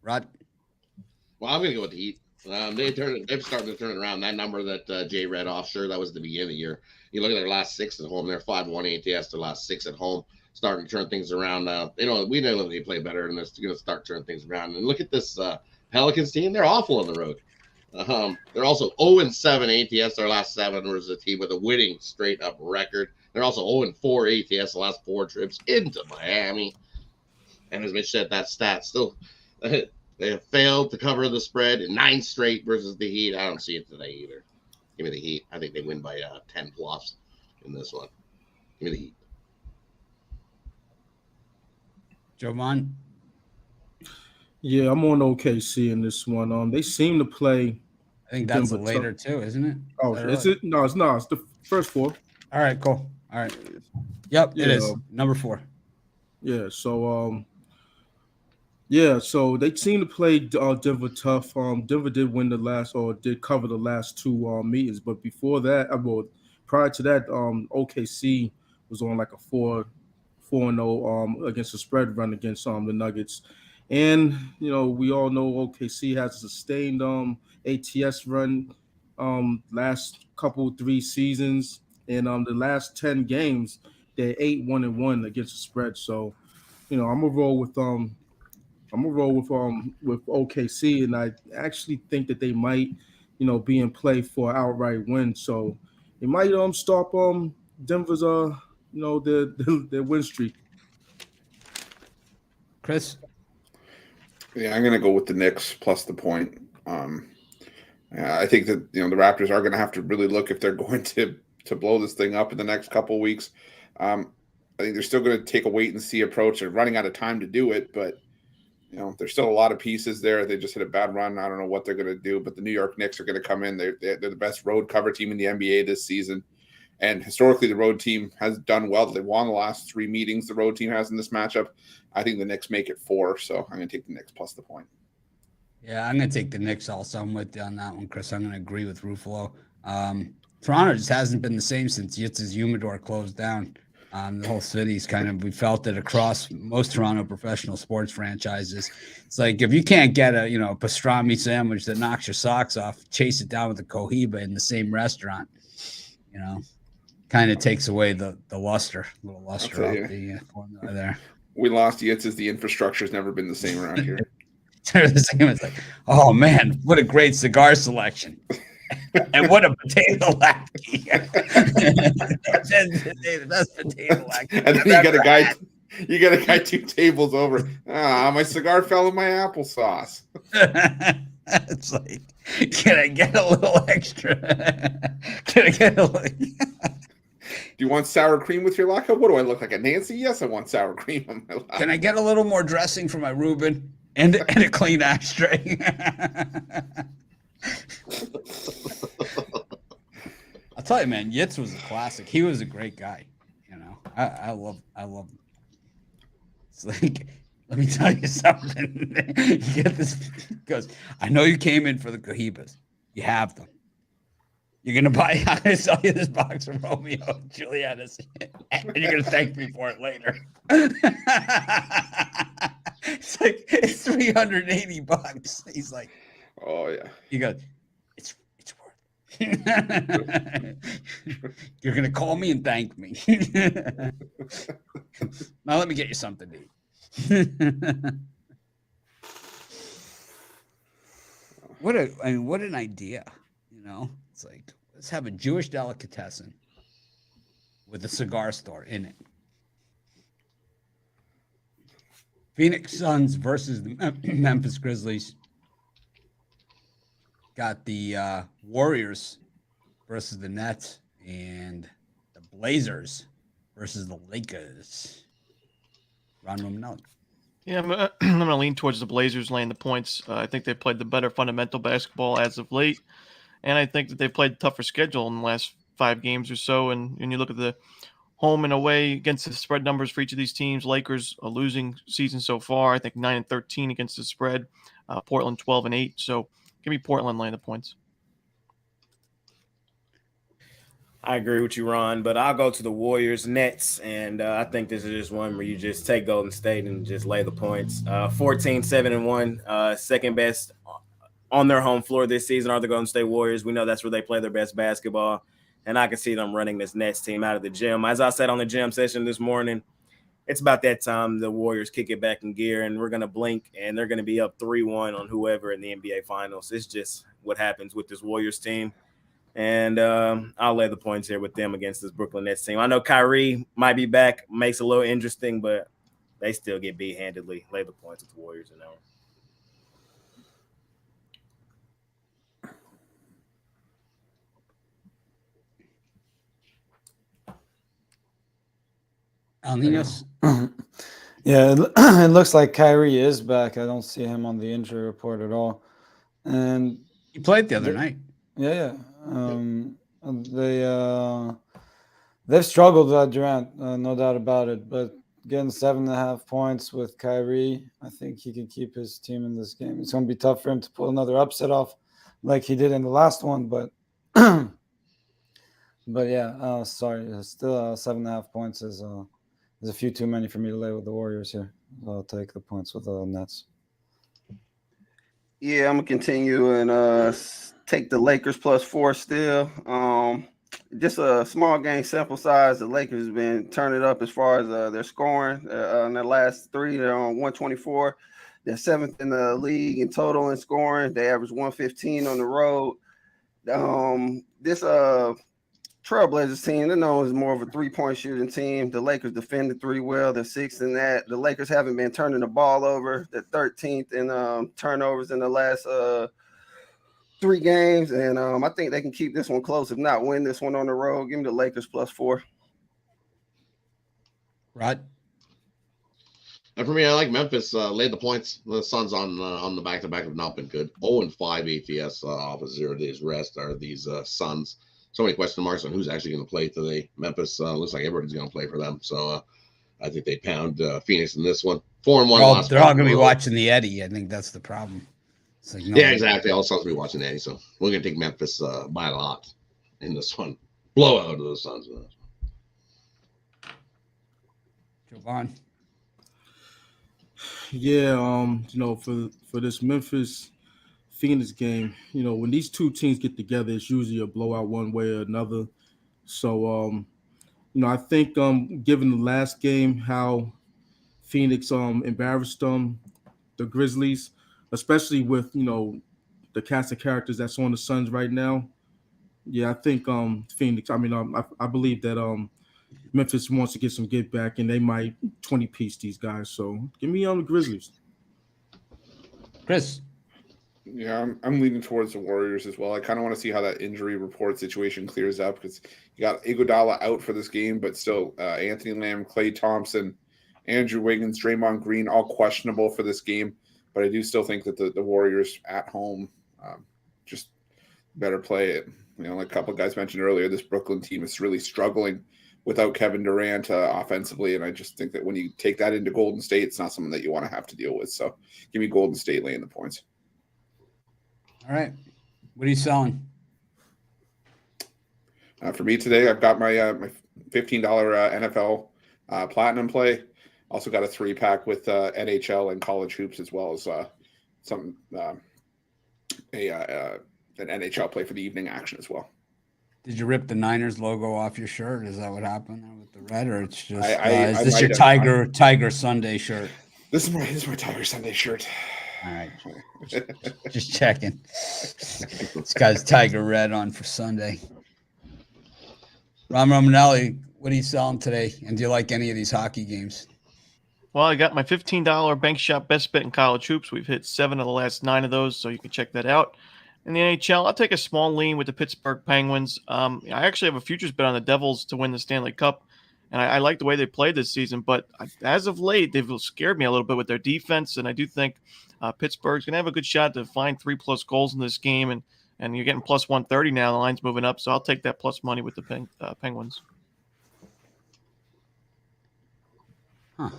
Rod? Well, I'm going to go with the Heat. They've started to turn it around. That number that Jay read off, sure, that was the beginning of the year. You look at their last 6 at home. They're 5-1 ATS. Their last 6 at home, starting to turn things around. We know they play better, and they're going to start turning things around. And look at this Pelicans team. They're awful on the road. They're also 0-7 ATS. Their last 7 was a team with a winning straight-up record. They're also 0-4 ATS the last 4 trips into Miami. And as Mitch said, that stat still they have failed to cover the spread in 9 straight versus the Heat. I don't see it today either. Give me the Heat. I think they win by 10 plus in this one. Give me the Heat. Jovan? Yeah, I'm on OKC in this one. They seem to play. I think that's later too, isn't it? Oh, is it? No, it's not. It's the first 4. All right, cool. All right. Yep, it is number 4. Yeah. So, so they seem to play Denver tough. Denver did win did cover the last 2 meetings, but before that, prior to that, OKC was on like a 4-0 against the spread run against the Nuggets. And, we all know OKC has a sustained ATS run last 3 seasons. And the last 10 games, they're 8-1-1 against the spread. So, I'm gonna roll with OKC, and I actually think that they might, be in play for an outright win. So they might stop Denver's their win streak. Chris? Yeah, I'm going to go with the Knicks plus the point. I think that the Raptors are going to have to really look if they're going to blow this thing up in the next couple of weeks. I think they're still going to take a wait and see approach. They're running out of time to do it, but there's still a lot of pieces there. They just hit a bad run. I don't know what they're going to do, but the New York Knicks are going to come in. They're the best road cover team in the NBA this season. And historically, the road team has done well. They won the last 3 meetings the road team has in this matchup. I think the Knicks make it 4, so I'm going to take the Knicks plus the point. Yeah, I'm going to take the Knicks also. I'm with you on that one, Chris. I'm going to agree with Ruffalo. Toronto just hasn't been the same since Yitz's Humidor closed down. The whole city's we felt it across most Toronto professional sports franchises. It's like if you can't get a pastrami sandwich that knocks your socks off, chase it down with a Cohiba in the same restaurant. Kind of takes away the luster, little luster off the formula there. We lost Yitz's. The infrastructure's never been the same around here. It's like, oh man, what a great cigar selection. And what a potato lackey. The best potato lackey. And then you got a guy 2 tables over. My cigar fell in my applesauce. It's like, can I get a little extra? Can I get a little? Do you want sour cream with your latte? What do I look like, a Nancy? Yes, I want sour cream on my latte. Can I get a little more dressing for my Reuben and a clean ashtray? I'll tell you, man, Yitz was a classic. He was a great guy. I love him. It's like, let me tell you something. You get this because I know you came in for the Cohibas. You have them. You're gonna buy. I'm gonna sell you this box of Romeo and Juliet, and you're gonna thank me for it later. It's like it's $380. He's like, oh yeah. He goes, it's worth it. You're gonna call me and thank me. Now let me get you something to eat. what an idea. It's like, let's have a Jewish delicatessen with a cigar store in it. Phoenix Suns versus the Memphis Grizzlies. Got the Warriors versus the Nets, and the Blazers versus the Lakers. Ron Romanelli. Yeah, I'm going to lean towards the Blazers laying the points. I think they played the better fundamental basketball as of late, and I think that they played a tougher schedule in the last 5 games or so. And when you look at the home and away against the spread numbers for each of these teams, Lakers a losing season so far. I think 9-13 against the spread. Portland 12-8. So give me Portland laying the points. I agree with you, Ron, but I'll go to the Warriors Nets, and I think this is just one where you just take Golden State and just lay the points. 14-7-1, second best on their home floor this season are the Golden State Warriors. We know that's where they play their best basketball, and I can see them running this Nets team out of the gym. As I said on the gym session this morning, it's about that time the Warriors kick it back in gear, and we're going to blink, and they're going to be up 3-1 on whoever in the NBA Finals. It's just what happens with this Warriors team. And I'll lay the points here with them against this Brooklyn Nets team. I know Kyrie might be back, makes it a little interesting, but they still get beat handedly. Lay the points with the Warriors in that one. Alninas. Yeah, it looks like Kyrie is back. I don't see him on the injury report at all. And He played the other night. yeah. They've struggled, Durant, no doubt about it. But getting 7.5 points with Kyrie, I think he can keep his team in this game. It's going to be tough for him to pull another upset off like he did in the last one. But yeah, sorry, still 7.5 points is a few too many for me to lay with the Warriors here. I'll take the points with the Nets. Yeah, I'm gonna continue and take the Lakers +4 still. Just a small game sample size. The Lakers have been turning up as far as their scoring. In their last 3, they're on 124. They're 7th in the league in total in scoring. They average 115 on the road. This Trailblazers team, they're known as more of a 3-point shooting team. The Lakers defend the 3 well. They're 6th in that. The Lakers haven't been turning the ball over. They're 13th in turnovers in the last 3 games. And I think they can keep this one close, if not win this one on the road. Give me the Lakers +4. Rod? And for me, I like Memphis. Laid the points. The Suns on the back-to-back have not been good. 0-5 ATS off of 0 days rest are these Suns. So many question marks on who's actually going to play today. Memphis looks like everybody's going to play for them. So I think they pound Phoenix in this one. 4-1. They're all going to be watching the Eddie. I think that's the problem. It's like, yeah, exactly. All Suns will be watching the Eddie. So we're going to take Memphis by a lot in this one. Blowout of the Suns. Jovan. Yeah, for this Memphis Phoenix game, when these two teams get together, it's usually a blowout one way or another. So, I think given the last game, how Phoenix embarrassed the Grizzlies, especially with the cast of characters that's on the Suns right now. Yeah, I think Phoenix. I believe that Memphis wants to get some get back, and they might 20-piece these guys. So give me the Grizzlies. Chris. Yeah, I'm leaning towards the Warriors as well. I kind of want to see how that injury report situation clears up because you got Iguodala out for this game, but still Anthony Lamb, Klay Thompson, Andrew Wiggins, Draymond Green, all questionable for this game. But I do still think that the Warriors at home just better play it. Like a couple of guys mentioned earlier, this Brooklyn team is really struggling without Kevin Durant offensively. And I just think that when you take that into Golden State, it's not something that you want to have to deal with. So give me Golden State laying the points. All right. What are you selling? For me today, I've got my $15 NFL Platinum play. Also got a 3-pack with NHL and college hoops as well as an NHL play for the evening action as well. Did you rip the Niners logo off your shirt? Is that what happened with the red, or it's just is this your Tiger Sunday shirt? This is my Tiger Sunday shirt. All right. Just checking. This guy's Tiger Red on for Sunday. Ron Romanelli, what are you selling today? And do you like any of these hockey games? Well, I got my $15 bank shot best bet in college hoops. We've hit 7 of the last 9 of those, so you can check that out. In the NHL, I'll take a small lean with the Pittsburgh Penguins. I actually have a futures bet on the Devils to win the Stanley Cup, and I like the way they played this season. But as of late, they've scared me a little bit with their defense, and I do think Pittsburgh's going to have a good shot to find 3+ goals in this game, and you're getting plus 130 now. The line's moving up, so I'll take that plus money with the Penguins. Huh.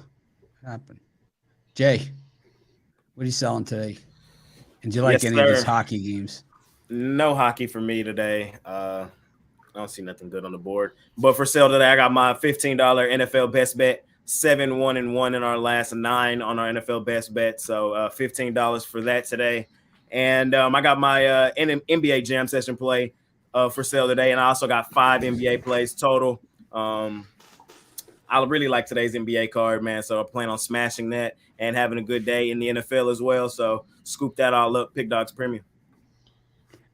What happened? Jay, what are you selling today? And do you like any of these hockey games? No hockey for me today. I don't see nothing good on the board. But for sale today, I got my $15 NFL best bet, 7-1-1 in our last 9 on our NFL best bet. So $15 for that today. And I got my NBA jam session play for sale today. And I also got 5 NBA plays total. I really like today's NBA card, man. So I plan on smashing that and having a good day in the NFL as well. So scoop that all up, Pick Dogs Premium.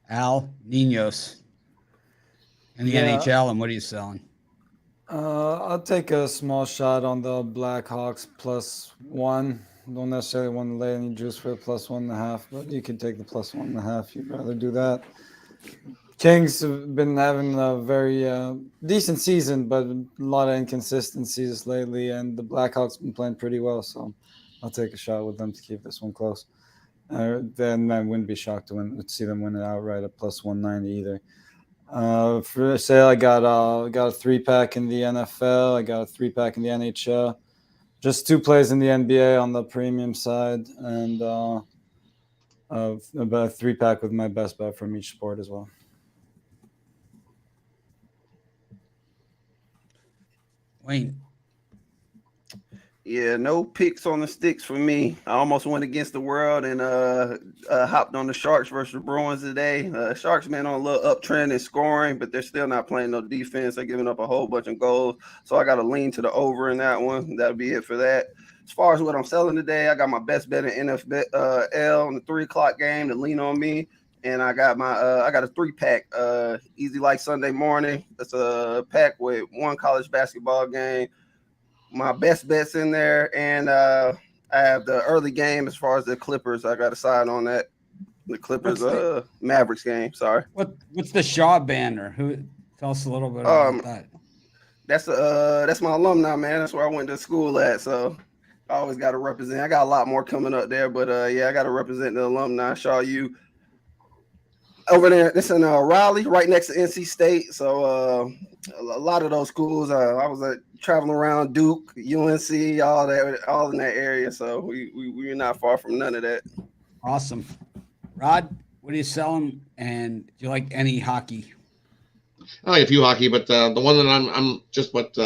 Al Ninos in the NHL, and what are you selling? I'll take a small shot on the Blackhawks +1. Don't necessarily want to lay any juice for the +1.5, but you can take the +1.5. You'd rather do that. Kings have been having a very decent season, but a lot of inconsistencies lately, and the Blackhawks been playing pretty well, so I'll take a shot with them to keep this one close. Then I wouldn't be shocked to see them win it outright at +190 either. For sale, I got a 3-pack in the NFL. I got a 3-pack in the NHL. Just 2 plays in the NBA on the premium side, and about a 3-pack with my best bet from each sport as well. Wayne. Yeah, no picks on the sticks for me. I almost went against the world and hopped on the Sharks versus the Bruins today. Sharks been on a little uptrend in scoring, but they're still not playing no defense. They're giving up a whole bunch of goals. So I got to lean to the over in that one. That'll be it for that. As far as what I'm selling today, I got my best bet in NFL in the 3 o'clock game to lean on me. And I got I got a 3-pack, easy like Sunday morning. That's a pack with 1 college basketball game. My best bets in there, and I have the early game as far as the Clippers. I got a side on that. The Clippers Mavericks game. Sorry. What's the Shaw banner? Who tell us a little bit about that? That's my alumni, man. That's where I went to school at. So I always got to represent. I got a lot more coming up there, but I got to represent the alumni. Shaw U over there. This in Raleigh, right next to NC State. So a lot of those schools. I was traveling around Duke, UNC, all in that area. So we're not far from none of that. Awesome. Rod, what are you selling? And do you like any hockey? I like a few hockey, but the one that I'm just what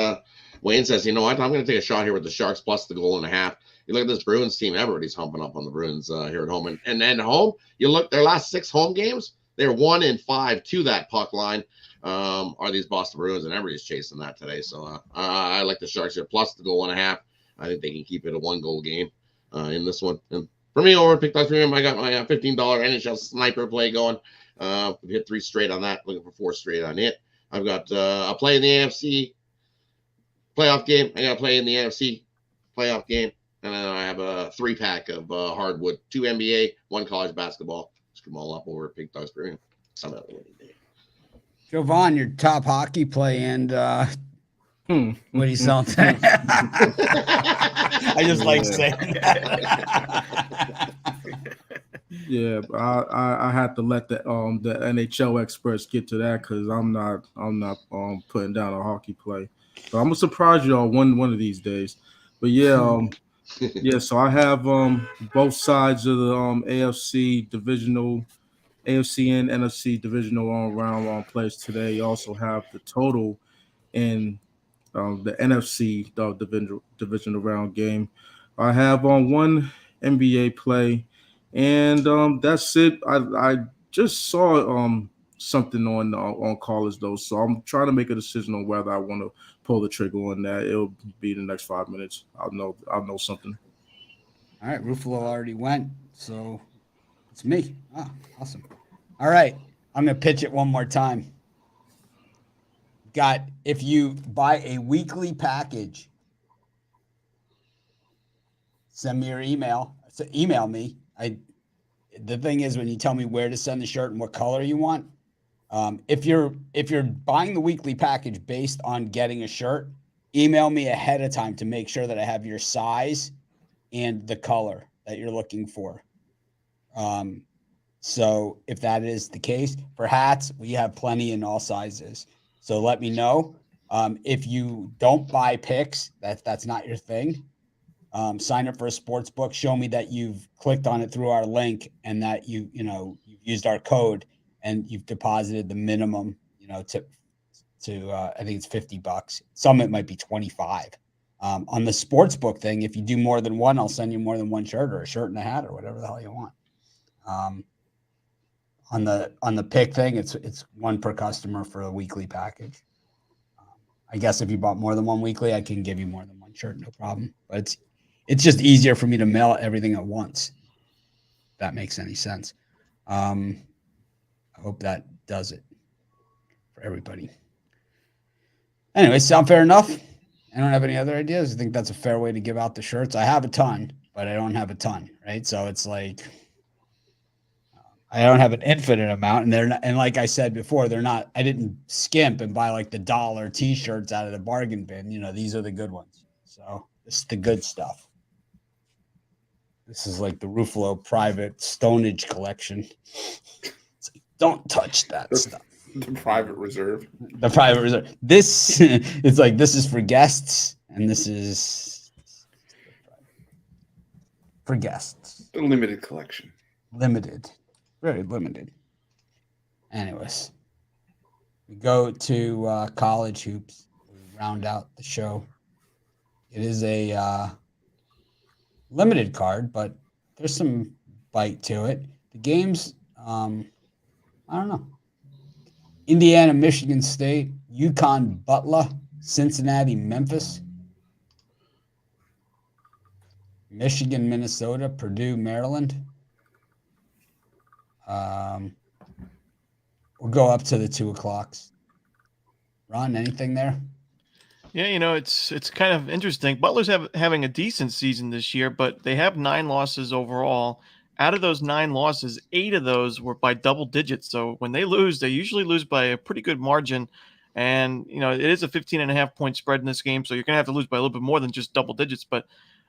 Wayne says. You know what? I'm going to take a shot here with the Sharks plus the 1.5. You look at this Bruins team. Everybody's humping up on the Bruins here at home, and at home, you look their last 6 home games. They're 1-5 to that puck line. Are these Boston Bruins, and everybody's chasing that today. So I like the Sharks here plus the 1.5. I think they can keep it a 1-goal game in this one. And for me, over Pick Dogs Premium, I got my $15 NHL sniper play going. We hit 3 straight on that. Looking for 4 straight on it. I've got a play in the AFC playoff game. I got a play in the NFC playoff game, and then I have a 3-pack of hardwood, 2 NBA, 1 college basketball. Screw them all up over Pick Dogs Premium. Jovan, your top hockey play, and what are you selling today? I just like saying that. Yeah, I had to let the NHL experts get to that because I'm not putting down a hockey play. So I'm gonna surprise you all one of these days. But yeah, so I have both sides of the AFC and NFC divisional round plays today. You also have the total in the NFC divisional round game. I have on 1 NBA play, and that's it. I just saw something on college though, so I'm trying to make a decision on whether I want to pull the trigger on that. It'll be the next 5 minutes. I'll know something. All right, Ruffalo already went, so it's me. Ah, awesome. All right, I'm gonna pitch it one more time. If you buy a weekly package, send me your email. So email me. The thing is, when you tell me where to send the shirt and what color you want, if you're buying the weekly package based on getting a shirt, email me ahead of time to make sure that I have your size and the color that you're looking for. So if that is the case, for hats, we have plenty in all sizes. So let me know. If you don't buy picks, that's not your thing. Sign up for a sports book. Show me that you've clicked on it through our link and that you've used our code and you've deposited the minimum, to I think it's $50. Some it might be 25. On the sports book thing, if you do more than one, I'll send you more than one shirt or a shirt and a hat or whatever the hell you want. On the pick thing, it's one per customer for a weekly package. I guess if you bought more than one weekly, I can give you more than one shirt, no problem. But it's just easier for me to mail everything at once. If that makes any sense. I hope that does it for everybody. Anyway, sound fair enough? I don't have any other ideas. I think that's a fair way to give out the shirts. I have a ton, but I don't have a ton, right? So it's like I don't have an infinite amount, and they're not, and like I said before, they're not. I didn't skimp and buy like the $1 T-shirts out of the bargain bin. These are the good ones. So this is the good stuff. This is like the Ruffalo private Stonage collection. Don't touch that stuff. The private reserve. The private reserve. This it's like this is for guests, and this is for guests. The limited collection. Limited. Very limited. Anyways, we go to college hoops. We round out the show. It is a limited card, but there's some bite to it. The games, I don't know. Indiana, Michigan State, UConn, Butler, Cincinnati, Memphis, Michigan, Minnesota, Purdue, Maryland. We'll go up to the 2 o'clocks. Ron, anything there? Yeah, it's kind of interesting. Butler's having a decent season this year, but they have 9 losses overall. Out of those 9 losses, 8 of those were by double digits. So when they lose, they usually lose by a pretty good margin. And, it is a 15.5-point spread in this game, so you're going to have to lose by a little bit more than just double digits. But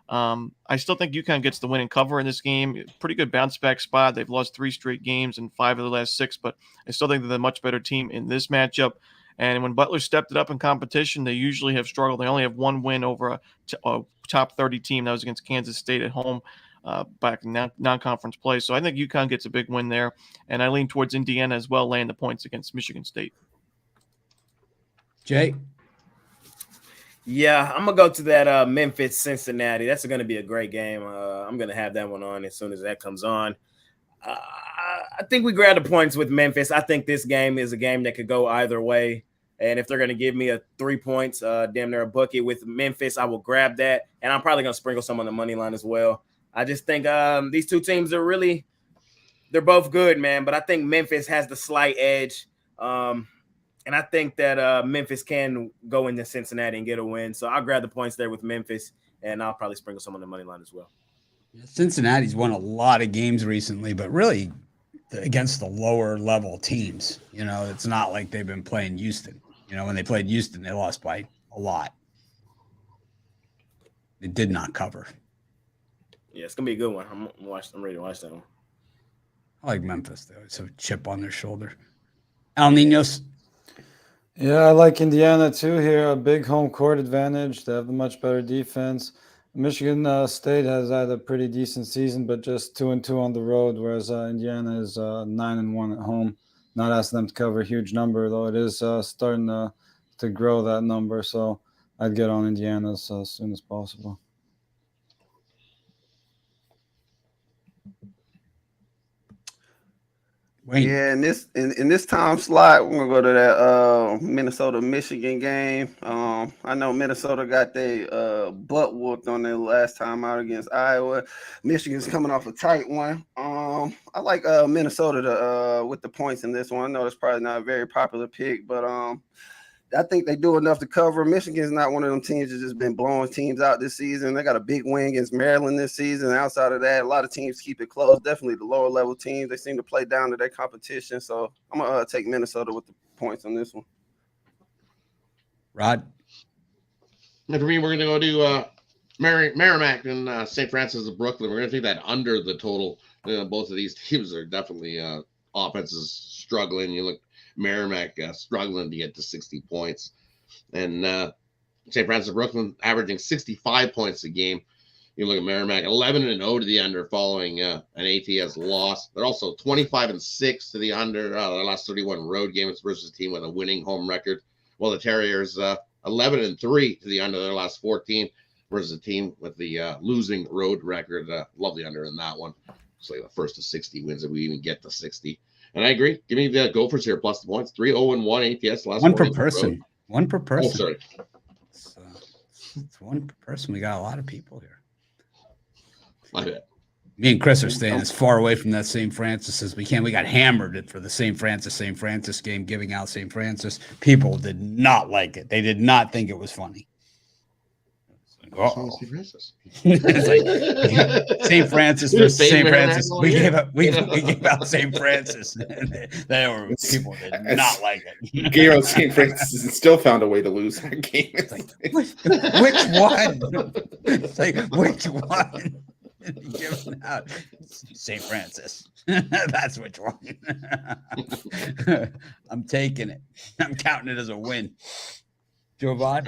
I still think UConn gets the win and cover in this game. Pretty good bounce back spot. They've lost 3 straight games and 5 of the last 6, but I still think they're the much better team in this matchup. And when Butler stepped it up in competition, they usually have struggled. They only have 1 win over a top 30 team. That was against Kansas State at home back in non-conference play. So I think UConn gets a big win there. And I lean towards Indiana as well, laying the points against Michigan State. Jay? Yeah, I'm going to go to that Memphis-Cincinnati. That's going to be a great game. I'm going to have that one on as soon as that comes on. I think we grab the points with Memphis. I think this game is a game that could go either way. And if they're going to give me a 3 points, damn near a bucket with Memphis, I will grab that. And I'm probably going to sprinkle some on the money line as well. I just think these two teams are they're both good, man. But I think Memphis has the slight edge. And I think that Memphis can go into Cincinnati and get a win. So I'll grab the points there with Memphis, and I'll probably sprinkle some on the money line as well. Cincinnati's won a lot of games recently, but really against the lower level teams. It's not like they've been playing Houston. When they played Houston, they lost by a lot. They did not cover. Yeah, it's going to be a good one. I'm ready to watch that one. I like Memphis. They always have a chip on their shoulder. El Niños. Yeah, I like Indiana too here. A big home court advantage. They have a much better defense. Michigan State has had a pretty decent season, but just 2-2 on the road, whereas Indiana is 9-1 at home. Not asking them to cover a huge number, though it is starting to grow that number. So I'd get on Indiana as soon as possible. Wayne. Yeah, in this time slot, we're gonna go to that Minnesota-Michigan game. I know Minnesota got their butt whooped on their last time out against Iowa. Michigan's coming off a tight one. I like Minnesota to with the points in this one. I know it's probably not a very popular pick, but I think they do enough to cover. Michigan's not one of them teams that's just been blowing teams out this season. They got a big win against Maryland this season. Outside of that, a lot of teams keep it close. Definitely the lower level teams. They seem to play down to their competition. So I'm going to take Minnesota with the points on this one. Rod? And for me, we're going to go to Merrimack and St. Francis of Brooklyn. We're going to take that under the total. Both of these teams are definitely offenses struggling. You look Merrimack struggling to get to 60 points. And St. Francis of Brooklyn averaging 65 points a game. You look at Merrimack, 11-0 to the under following an ATS loss. They're also 25-6 to the under their last 31 road games versus a team with a winning home record. While the Terriers 11-3 to the under their last 14 versus a team with the losing road record. Love the under in that one. It's like the first of 60 wins if we even get to 60. And I agree. Give me the Gophers here plus the points. 3-0-1 ATS last one per person. One per person. Oh, sorry. It's one per person. We got a lot of people here. My bad. Me and Chris are staying as far away from that St. Francis as we can. We got hammered for the St. Francis game, giving out St. Francis. People did not like it. They did not think it was funny. St. Francis. It's like St. Francis versus St. Francis. We gave out St. Francis. They were people did not like it. Gave out St. Francis and still found a way to lose that game. It's like, which one? It's like, which one? Giving out St. Francis. That's which one. I'm taking it. I'm counting it as a win. Jovan?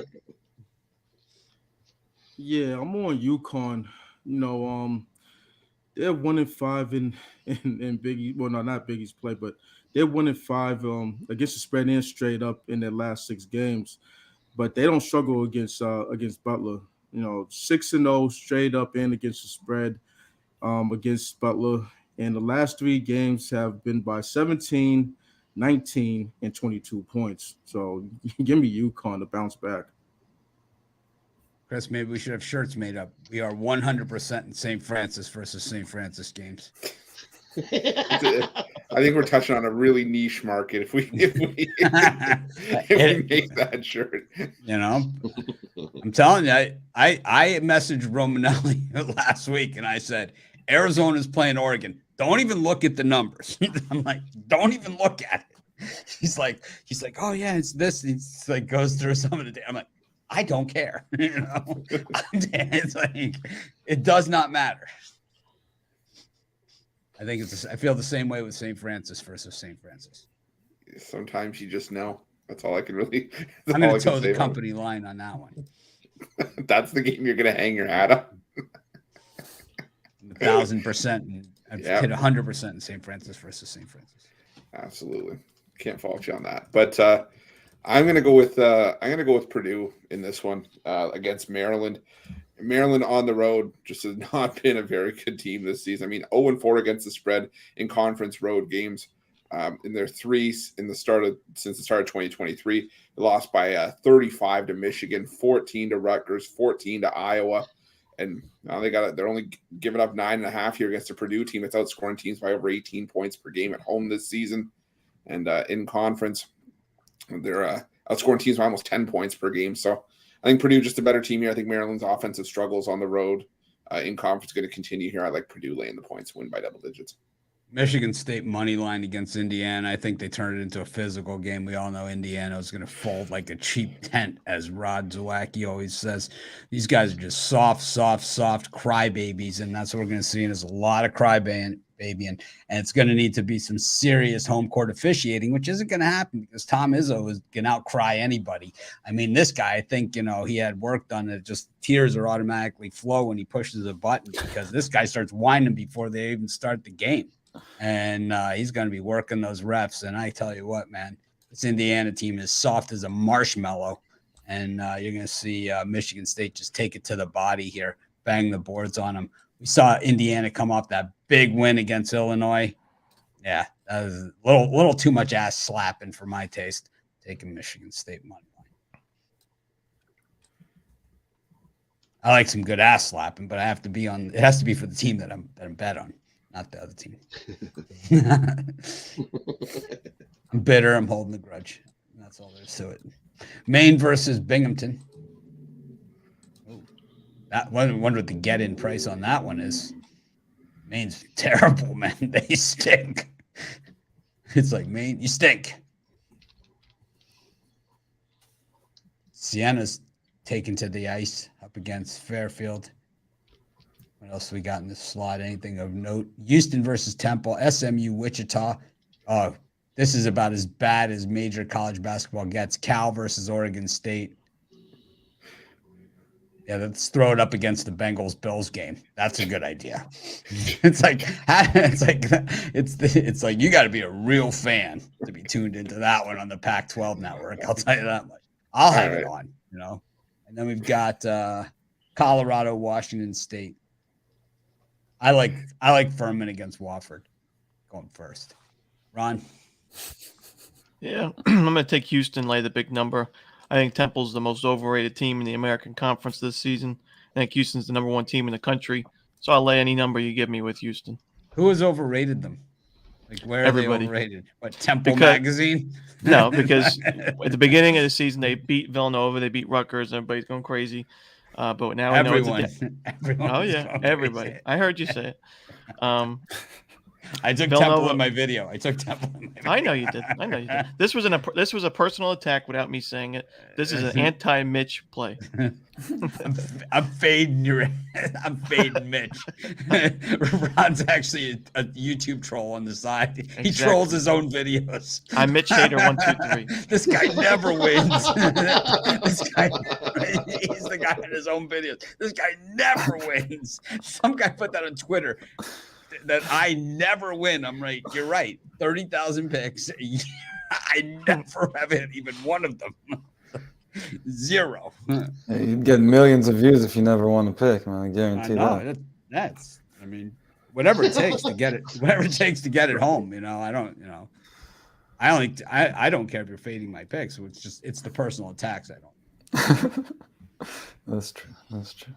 Yeah, I'm on UConn. You know, they're 1-5 in Biggie. Well, no, not Biggie's play, but they're 1-5 against the spread and straight up in their last 6 games. But they don't struggle against Butler. You know, 6-0 straight up and against the spread against Butler. And the last 3 games have been by 17, 19, and 22 points. So give me UConn to bounce back. Chris, maybe we should have shirts made up. We are 100% in St. Francis versus St. Francis games. I think we're touching on a really niche market if we make that shirt. You know, I'm telling you, I messaged Romanelli last week and I said, Arizona's playing Oregon. Don't even look at the numbers. I'm like, don't even look at it. He's like, oh yeah, it's this. He's like, goes through some of the day. I'm like, I don't care. You know, it's like it does not matter. I think I feel the same way with St. Francis versus St. Francis. Sometimes you just know. That's all I can really. I'm going to toe the company line on that one. That's the game you're going to hang your hat on. 1,000%. I've hit 100% in St. Francis versus St. Francis. Absolutely, can't fault you on that. But I'm going to go with Purdue in this one against Maryland. Maryland on the road just has not been a very good team this season. I mean, 0-4 against the spread in conference road games. In their 3 since the start of 2023, they lost by 35 to Michigan, 14 to Rutgers, 14 to Iowa, and now they're only giving up 9.5 here against a Purdue team that's outscoring teams by over 18 points per game at home this season, and in conference they're outscoring teams by almost 10 points per game. So I think Purdue just a better team here. I think Maryland's offensive struggles on the road in conference going to continue here. I like Purdue laying the points, win by double digits. Michigan State money line against Indiana. I think they turned it into a physical game. We all know Indiana is going to fold like a cheap tent, as Rod Zawacki always says. These guys are just soft crybabies, and that's what we're going to see. And there's a lot of crybaby, and it's going to need to be some serious home court officiating, which isn't going to happen because Tom Izzo is going to outcry anybody. I mean, this guy, I think, he had work done that just tears are automatically flow when he pushes a button because this guy starts whining before they even start the game. And he's going to be working those refs. And I tell you what, man, this Indiana team is soft as a marshmallow. And you're going to see Michigan State just take it to the body here, bang the boards on them. We saw Indiana come off that big win against Illinois. Yeah, that was a little too much ass slapping for my taste. Taking Michigan State money line. I like some good ass slapping, but I have to be on. It has to be for the team that I'm bet on, not the other team. I'm bitter. I'm holding a grudge. That's all there is to it. Maine versus Binghamton. Ooh, that one. Wonder what the get-in price on that one is. Maine's terrible, man. They stink. It's like, Maine, you stink. Siena's taken to the ice up against Fairfield. What else we got in this slot? Anything of note? Houston versus Temple. SMU, Wichita. Oh, this is about as bad as major college basketball gets. Cal versus Oregon State. Yeah, let's throw it up against the Bengals-Bills game. That's a good idea. It's like you got to be a real fan to be tuned into that one on the Pac-12 network. I'll tell you that much. I'll have it on, And then we've got Colorado, Washington State. I like Furman against Wofford going first. Ron? Yeah, I'm going to take Houston, lay the big number. I think Temple's the most overrated team in the American Conference this season. I think Houston's the number one team in the country. So I'll lay any number you give me with Houston. Who has overrated them? Like, where Everybody. are they overrated? What, Temple Magazine? No, because at the beginning of the season, they beat Villanova, they beat Rutgers, everybody's going crazy. But now everyone. Everyone. Oh, yeah, everybody. Crazy. I heard you say it. I took Temple in my video. I know you did. This was a personal attack without me saying it. This is an anti-Mitch play. I'm fading Mitch. Ron's actually a YouTube troll on the side. He trolls his own videos. I'm Mitch Hater 123. This guy never wins. He's the guy in his own videos. This guy never wins. Some guy put that on Twitter. That I never win. I'm right. You're right. 30,000 picks. I never have hit even one of them. Zero. Hey, you'd get millions of views if you never won a pick, man. I guarantee that. That's. I mean, whatever it takes to get it. Whatever it takes to get it home. I don't. I don't care if you're fading my picks. So it's the personal attacks. I don't. That's true.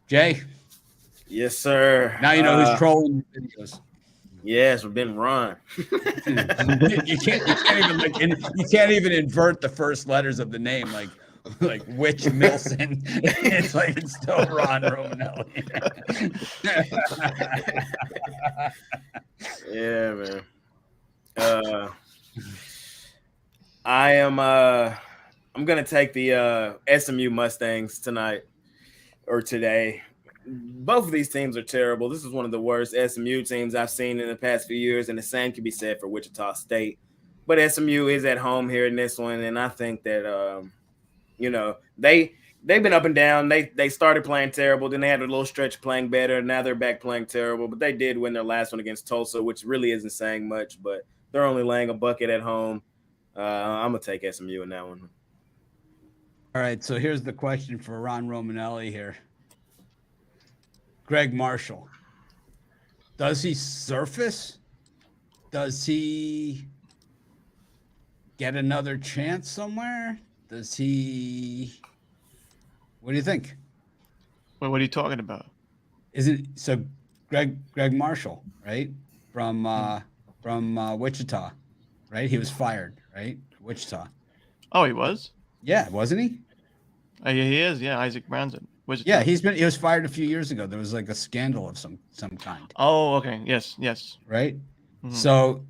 Jay. Yes, sir. Now you know who's trolling your videos. Yes, we've been Ron. you can't even invert the first letters of the name like Witch Milson. It's still Ron Romanelli. Yeah, man. I'm gonna take the SMU Mustangs tonight or today. Both of these teams are terrible. This is one of the worst SMU teams I've seen in the past few years, and the same can be said for Wichita State. But SMU is at home here in this one, and I think that they've been up and down. They started playing terrible, then they had a little stretch playing better. Now they're back playing terrible, but they did win their last one against Tulsa, which really isn't saying much. But they're only laying a bucket at home. I'm gonna take SMU in that one. All right, so here's the question for Ron Romanelli here. Greg Marshall, does he surface? Does he get another chance somewhere? Does he? What do you think? Well, what are you talking about? So Greg Marshall, right? From Wichita, right? He was fired, right? Wichita. Oh, he was? Yeah, wasn't he? Yeah, he is. Yeah, Isaac Brown's it. Yeah, he was fired a few years ago. There was like a scandal of some kind. Oh, okay. Yes. Right? Mm-hmm. So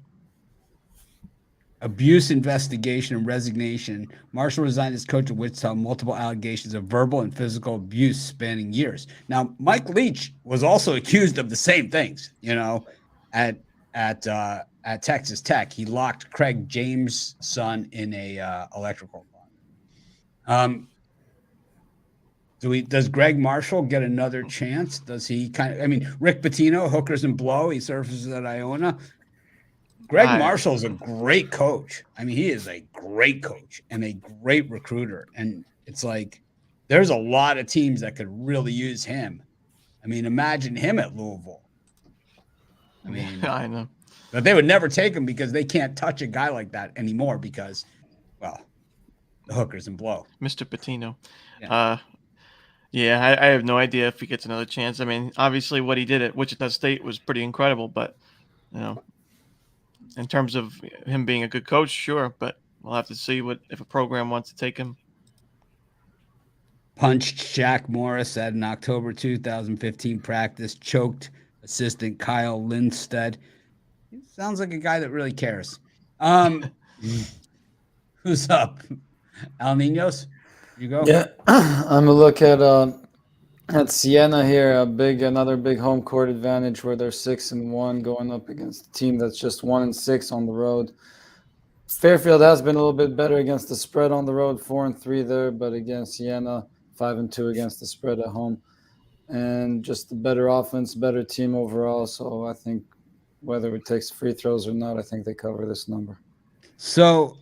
abuse investigation and resignation. Marshall resigned as coach of Wichita. Multiple allegations of verbal and physical abuse spanning years. Now, Mike Leach was also accused of the same things, at Texas Tech. He locked Craig James' son in a electrical closet. Does Greg Marshall get another chance? Does he Rick Pitino, hookers and blow, he surfaces at Iona. Greg Marshall is a great coach. He is a great coach and a great recruiter. And it's like, there's a lot of teams that could really use him. Imagine him at Louisville. I mean, I know. but they would never take him because they can't touch a guy like that anymore because, well, the hookers and blow. Mr. Patino. Yeah. Yeah, I have no idea if he gets another chance. I mean, obviously what he did at Wichita State was pretty incredible, but, you know, in terms of him being a good coach, sure, but we'll have to see if a program wants to take him. Punched Shaq Morris at an October 2015 practice, choked assistant Kyle Lindstedt. He sounds like a guy that really cares. Who's up? Al Ninos? You go? Yeah, I'm gonna look at Siena here. Another big home court advantage where they're 6-1 going up against a team that's just 1-6 on the road. Fairfield has been a little bit better against the spread on the road, 4-3 there, but against Siena, 5-2 against the spread at home, and just a better offense, better team overall. So I think whether it takes free throws or not, I think they cover this number. So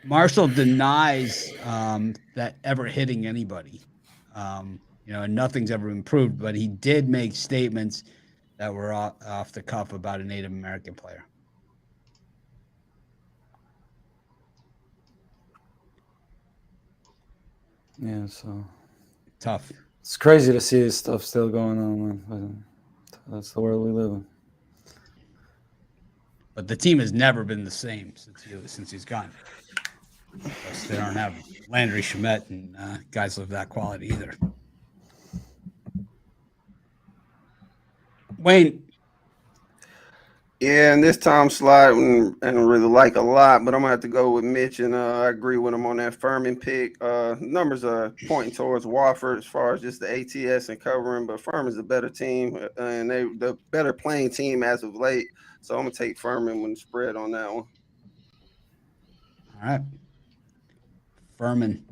Marshall denies that ever hitting anybody. And nothing's ever improved, but he did make statements that were off the cuff about a Native American player. Yeah, so Tough. it's crazy to see this stuff still going on, man. But that's the world we live in. But the team has never been the same since he's gone. Plus, they don't have Landry Shamet and guys of that quality either. Wayne. Yeah, and this time slide and really like a lot, but I'm gonna have to go with Mitch, and I agree with him on that Furman pick. Numbers are pointing towards Wofford as far as just the ATS and covering, but Furman's a better team, and they the better playing team as of late. So I'm gonna take Furman when spread on that one. All right. Furman,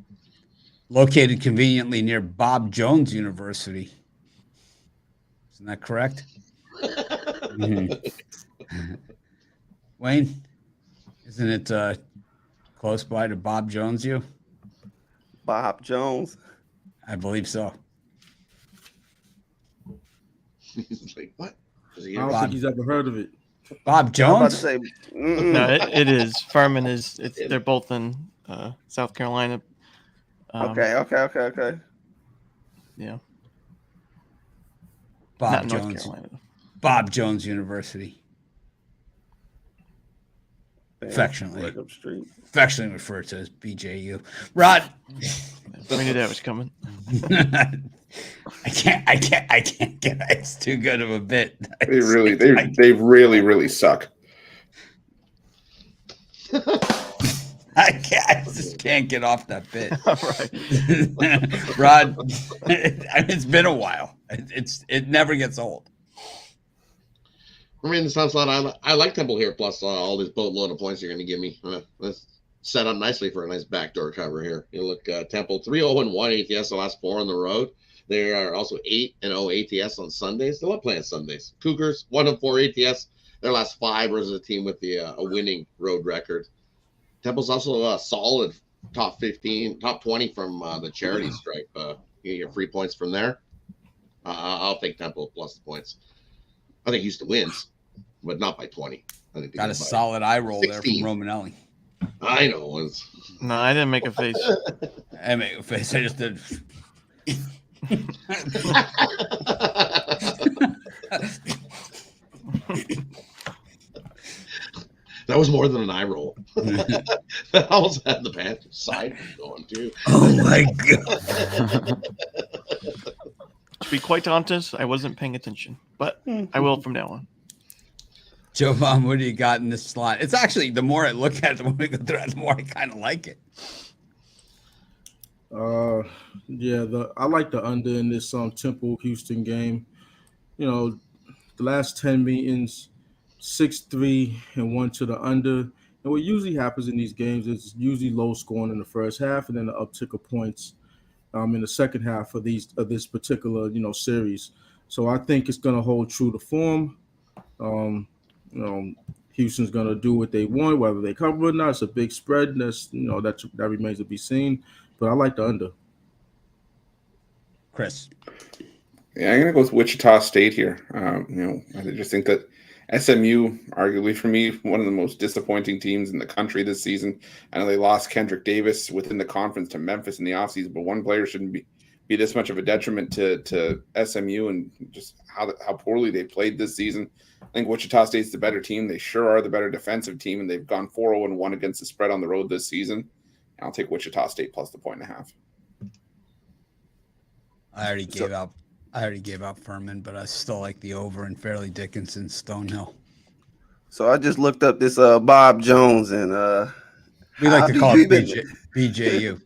located conveniently near Bob Jones University. Isn't that correct? Wayne, isn't it close by to Bob Jones U? Bob Jones? I believe so. He's like, what? I don't think he's ever heard of it. Bob Jones? I'm about to say, No, it is. Furman is. They're both in South Carolina. Okay. Yeah. Bob Not Jones. North Carolina. Bob Jones University. Affectionately referred to as BJU. Rod. We knew that was coming. I can't get it. It's too good of a bit. They really suck. I just can't get off that bit. Right. Rod, it's been a while. It never gets old. I mean, the Sunslot, I like Temple here, plus all this boatload of points you're going to give me. Let's set up nicely for a nice backdoor cover here. You look Temple 3-0-1 ATS the last 4 on the road. They are also 8-0 ATS on Sundays. They love playing Sundays. Cougars 1-4 ATS. Their last 5 versus a team with a winning road record. Temple's also a solid top 15, top 20 from the charity stripe. You get free points from there. I'll take Temple plus the points. I think Houston wins, but not by 20. I think got a solid eye roll 16. there from Romanelli. I know. No, I didn't make a face. I made a face. I just did. That was more than an eye roll. That also had the Panthers side going too. Oh my god! To be quite honest, I wasn't paying attention, but I will from now on. Joe Mom, what do you got in this slot? It's actually, the more I look at it, the more I go through it, the more I kind of like it. I like the under in this Temple Houston game. You know, the last 10 meetings, 6-3 and 1 to the under. And what usually happens in these games is usually low scoring in the first half and then an uptick of points in the second half of this particular series. So I think it's going to hold true to form. Houston's going to do what they want, whether they cover or not. It's a big spread. That remains to be seen. But I like the under. Chris. Yeah, I'm gonna go with Wichita State here. I just think that SMU, arguably for me, one of the most disappointing teams in the country this season. I know they lost Kendrick Davis within the conference to Memphis in the offseason, but one player shouldn't be this much of a detriment to SMU and just how poorly they played this season. I think Wichita State's the better team. They sure are the better defensive team, and they've gone 4-0-1 against the spread on the road this season. And I'll take Wichita State plus the 1.5. I already gave up Furman, but I still like the over in Fairleigh Dickinson Stonehill. So I just looked up this Bob Jones, and we like to call it BJU.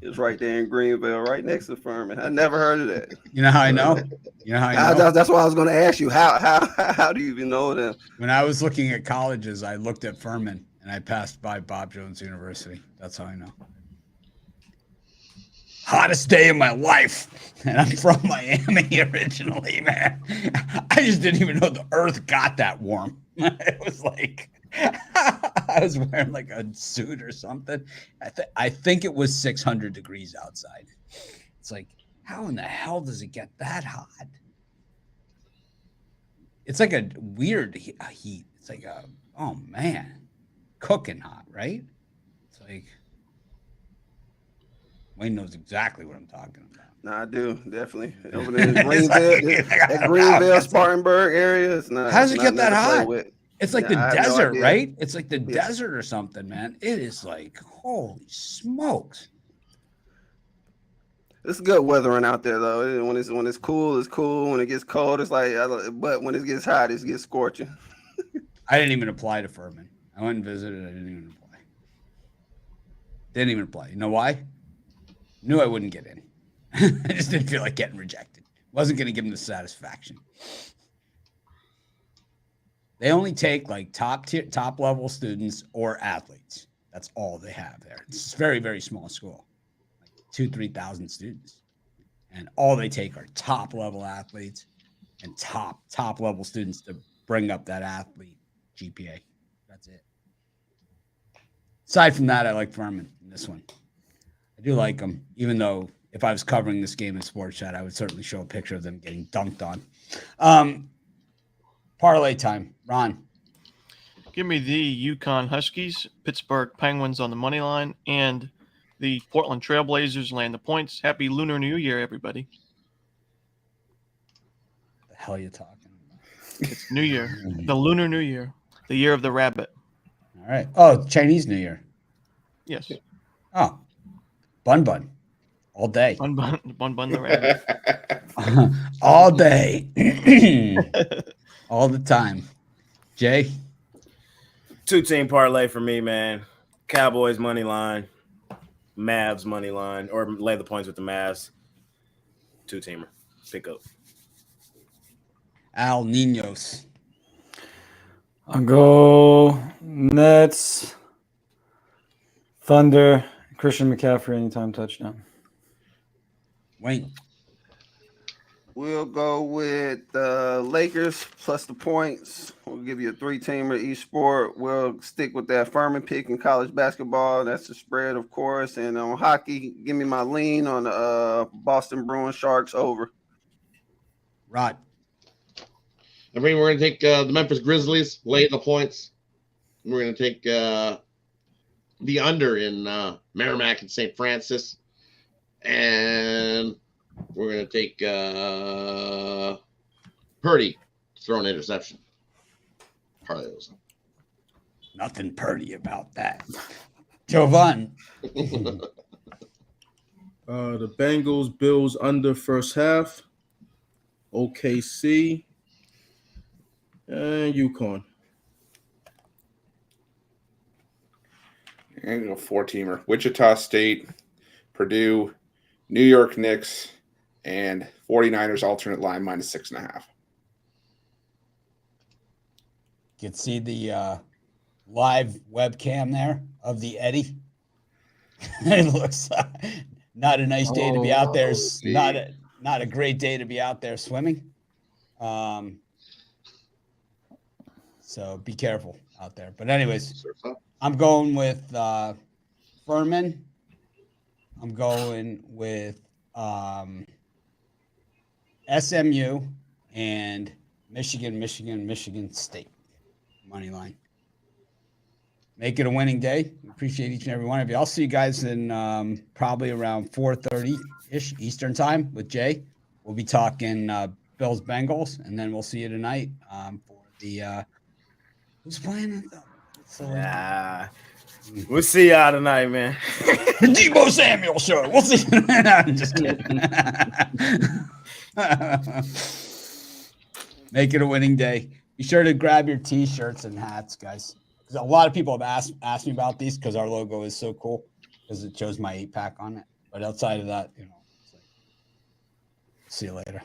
It's right there in Greenville, right next to Furman. I never heard of that. You know how I know? That's what I was going to ask you. How do you even know them? When I was looking at colleges, I looked at Furman, and I passed by Bob Jones University. That's how I know. Hottest day of my life. And I'm from Miami originally, man. I just didn't even know the earth got that warm. It was like I was wearing like a suit or something. I think it was 600 degrees outside. It's like, how in the hell does it get that hot? It's like a weird heat. It's like oh man, cooking hot, right? It's like Wayne knows exactly what I'm talking about. No, I do, definitely. Over there in Greenville, that Greenville, Spartanburg area. It's not. How does it get that hot? It's like the desert, right? It's like the desert or something, man. It is like, holy smokes. It's good weathering out there, though. When it's cool, it's cool. When it gets cold, it's like, but when it gets hot, it gets scorching. I didn't even apply to Furman. I went and visited. I didn't even apply. Didn't even apply. You know why? Knew I wouldn't get in. I just didn't feel like getting rejected. Wasn't going to give them the satisfaction. They only take like top level students or athletes. That's all they have there. It's a very, very small school, like 3,000 students, and all they take are top level athletes and top level students to bring up that athlete GPA. That's it. Aside from that, I like Furman in this one. I do like them, even though if I was covering this game in Sports Chat, I would certainly show a picture of them getting dunked on. Parlay time. Ron. Give me the Yukon Huskies, Pittsburgh Penguins on the money line, and the Portland Trailblazers land the points. Happy Lunar New Year, everybody. What the hell are you talking about? It's New Year. The Lunar New Year. The year of the rabbit. All right. Oh, Chinese New Year. Yes. Oh. Bun. All day. Bun the rabbit. All day. All the time. Jay? 2-team parlay for me, man. Cowboys money line, Mavs money line, or lay the points with the Mavs. 2-teamer. Pick up. Al Ninos. I'll go Nets, Thunder, Christian McCaffrey anytime touchdown. Wayne. We'll go with the Lakers plus the points. We'll give you a 3-teamer each sport. We'll stick with that Furman pick in college basketball. That's the spread, of course. And on hockey, give me my lean on the Boston Bruins Sharks over. Rod. I mean, we're going to take the Memphis Grizzlies, lay the points. We're going to take the under in Merrimack and St. Francis. And we're going to take Purdy to throw an interception. Parlay those. Nothing Purdy about that. Jovan. The Bengals, Bills under first half. OKC. And UConn. I'm going to go 4-teamer. Wichita State, Purdue, New York Knicks, and 49ers alternate line minus 6.5. You can see the live webcam there of the Eddie. It looks not a nice day to be out there. Not a great day to be out there swimming. So be careful out there. But anyways, I'm going with Furman. I'm going with SMU and Michigan State money line. Make it a winning day. We appreciate each and every one of you. I'll see you guys in probably around 4:30-ish Eastern time with Jay. We'll be talking Bills Bengals, and then we'll see you tonight for the who's playing? We'll see y'all tonight, man. The Debo Samuel show. We'll see. I'm just kidding. Make it a winning day. Be sure to grab your T-shirts and hats, guys. Because a lot of people have asked me about these because our logo is so cool because it shows my 8-pack on it. But outside of that, it's like, see you later.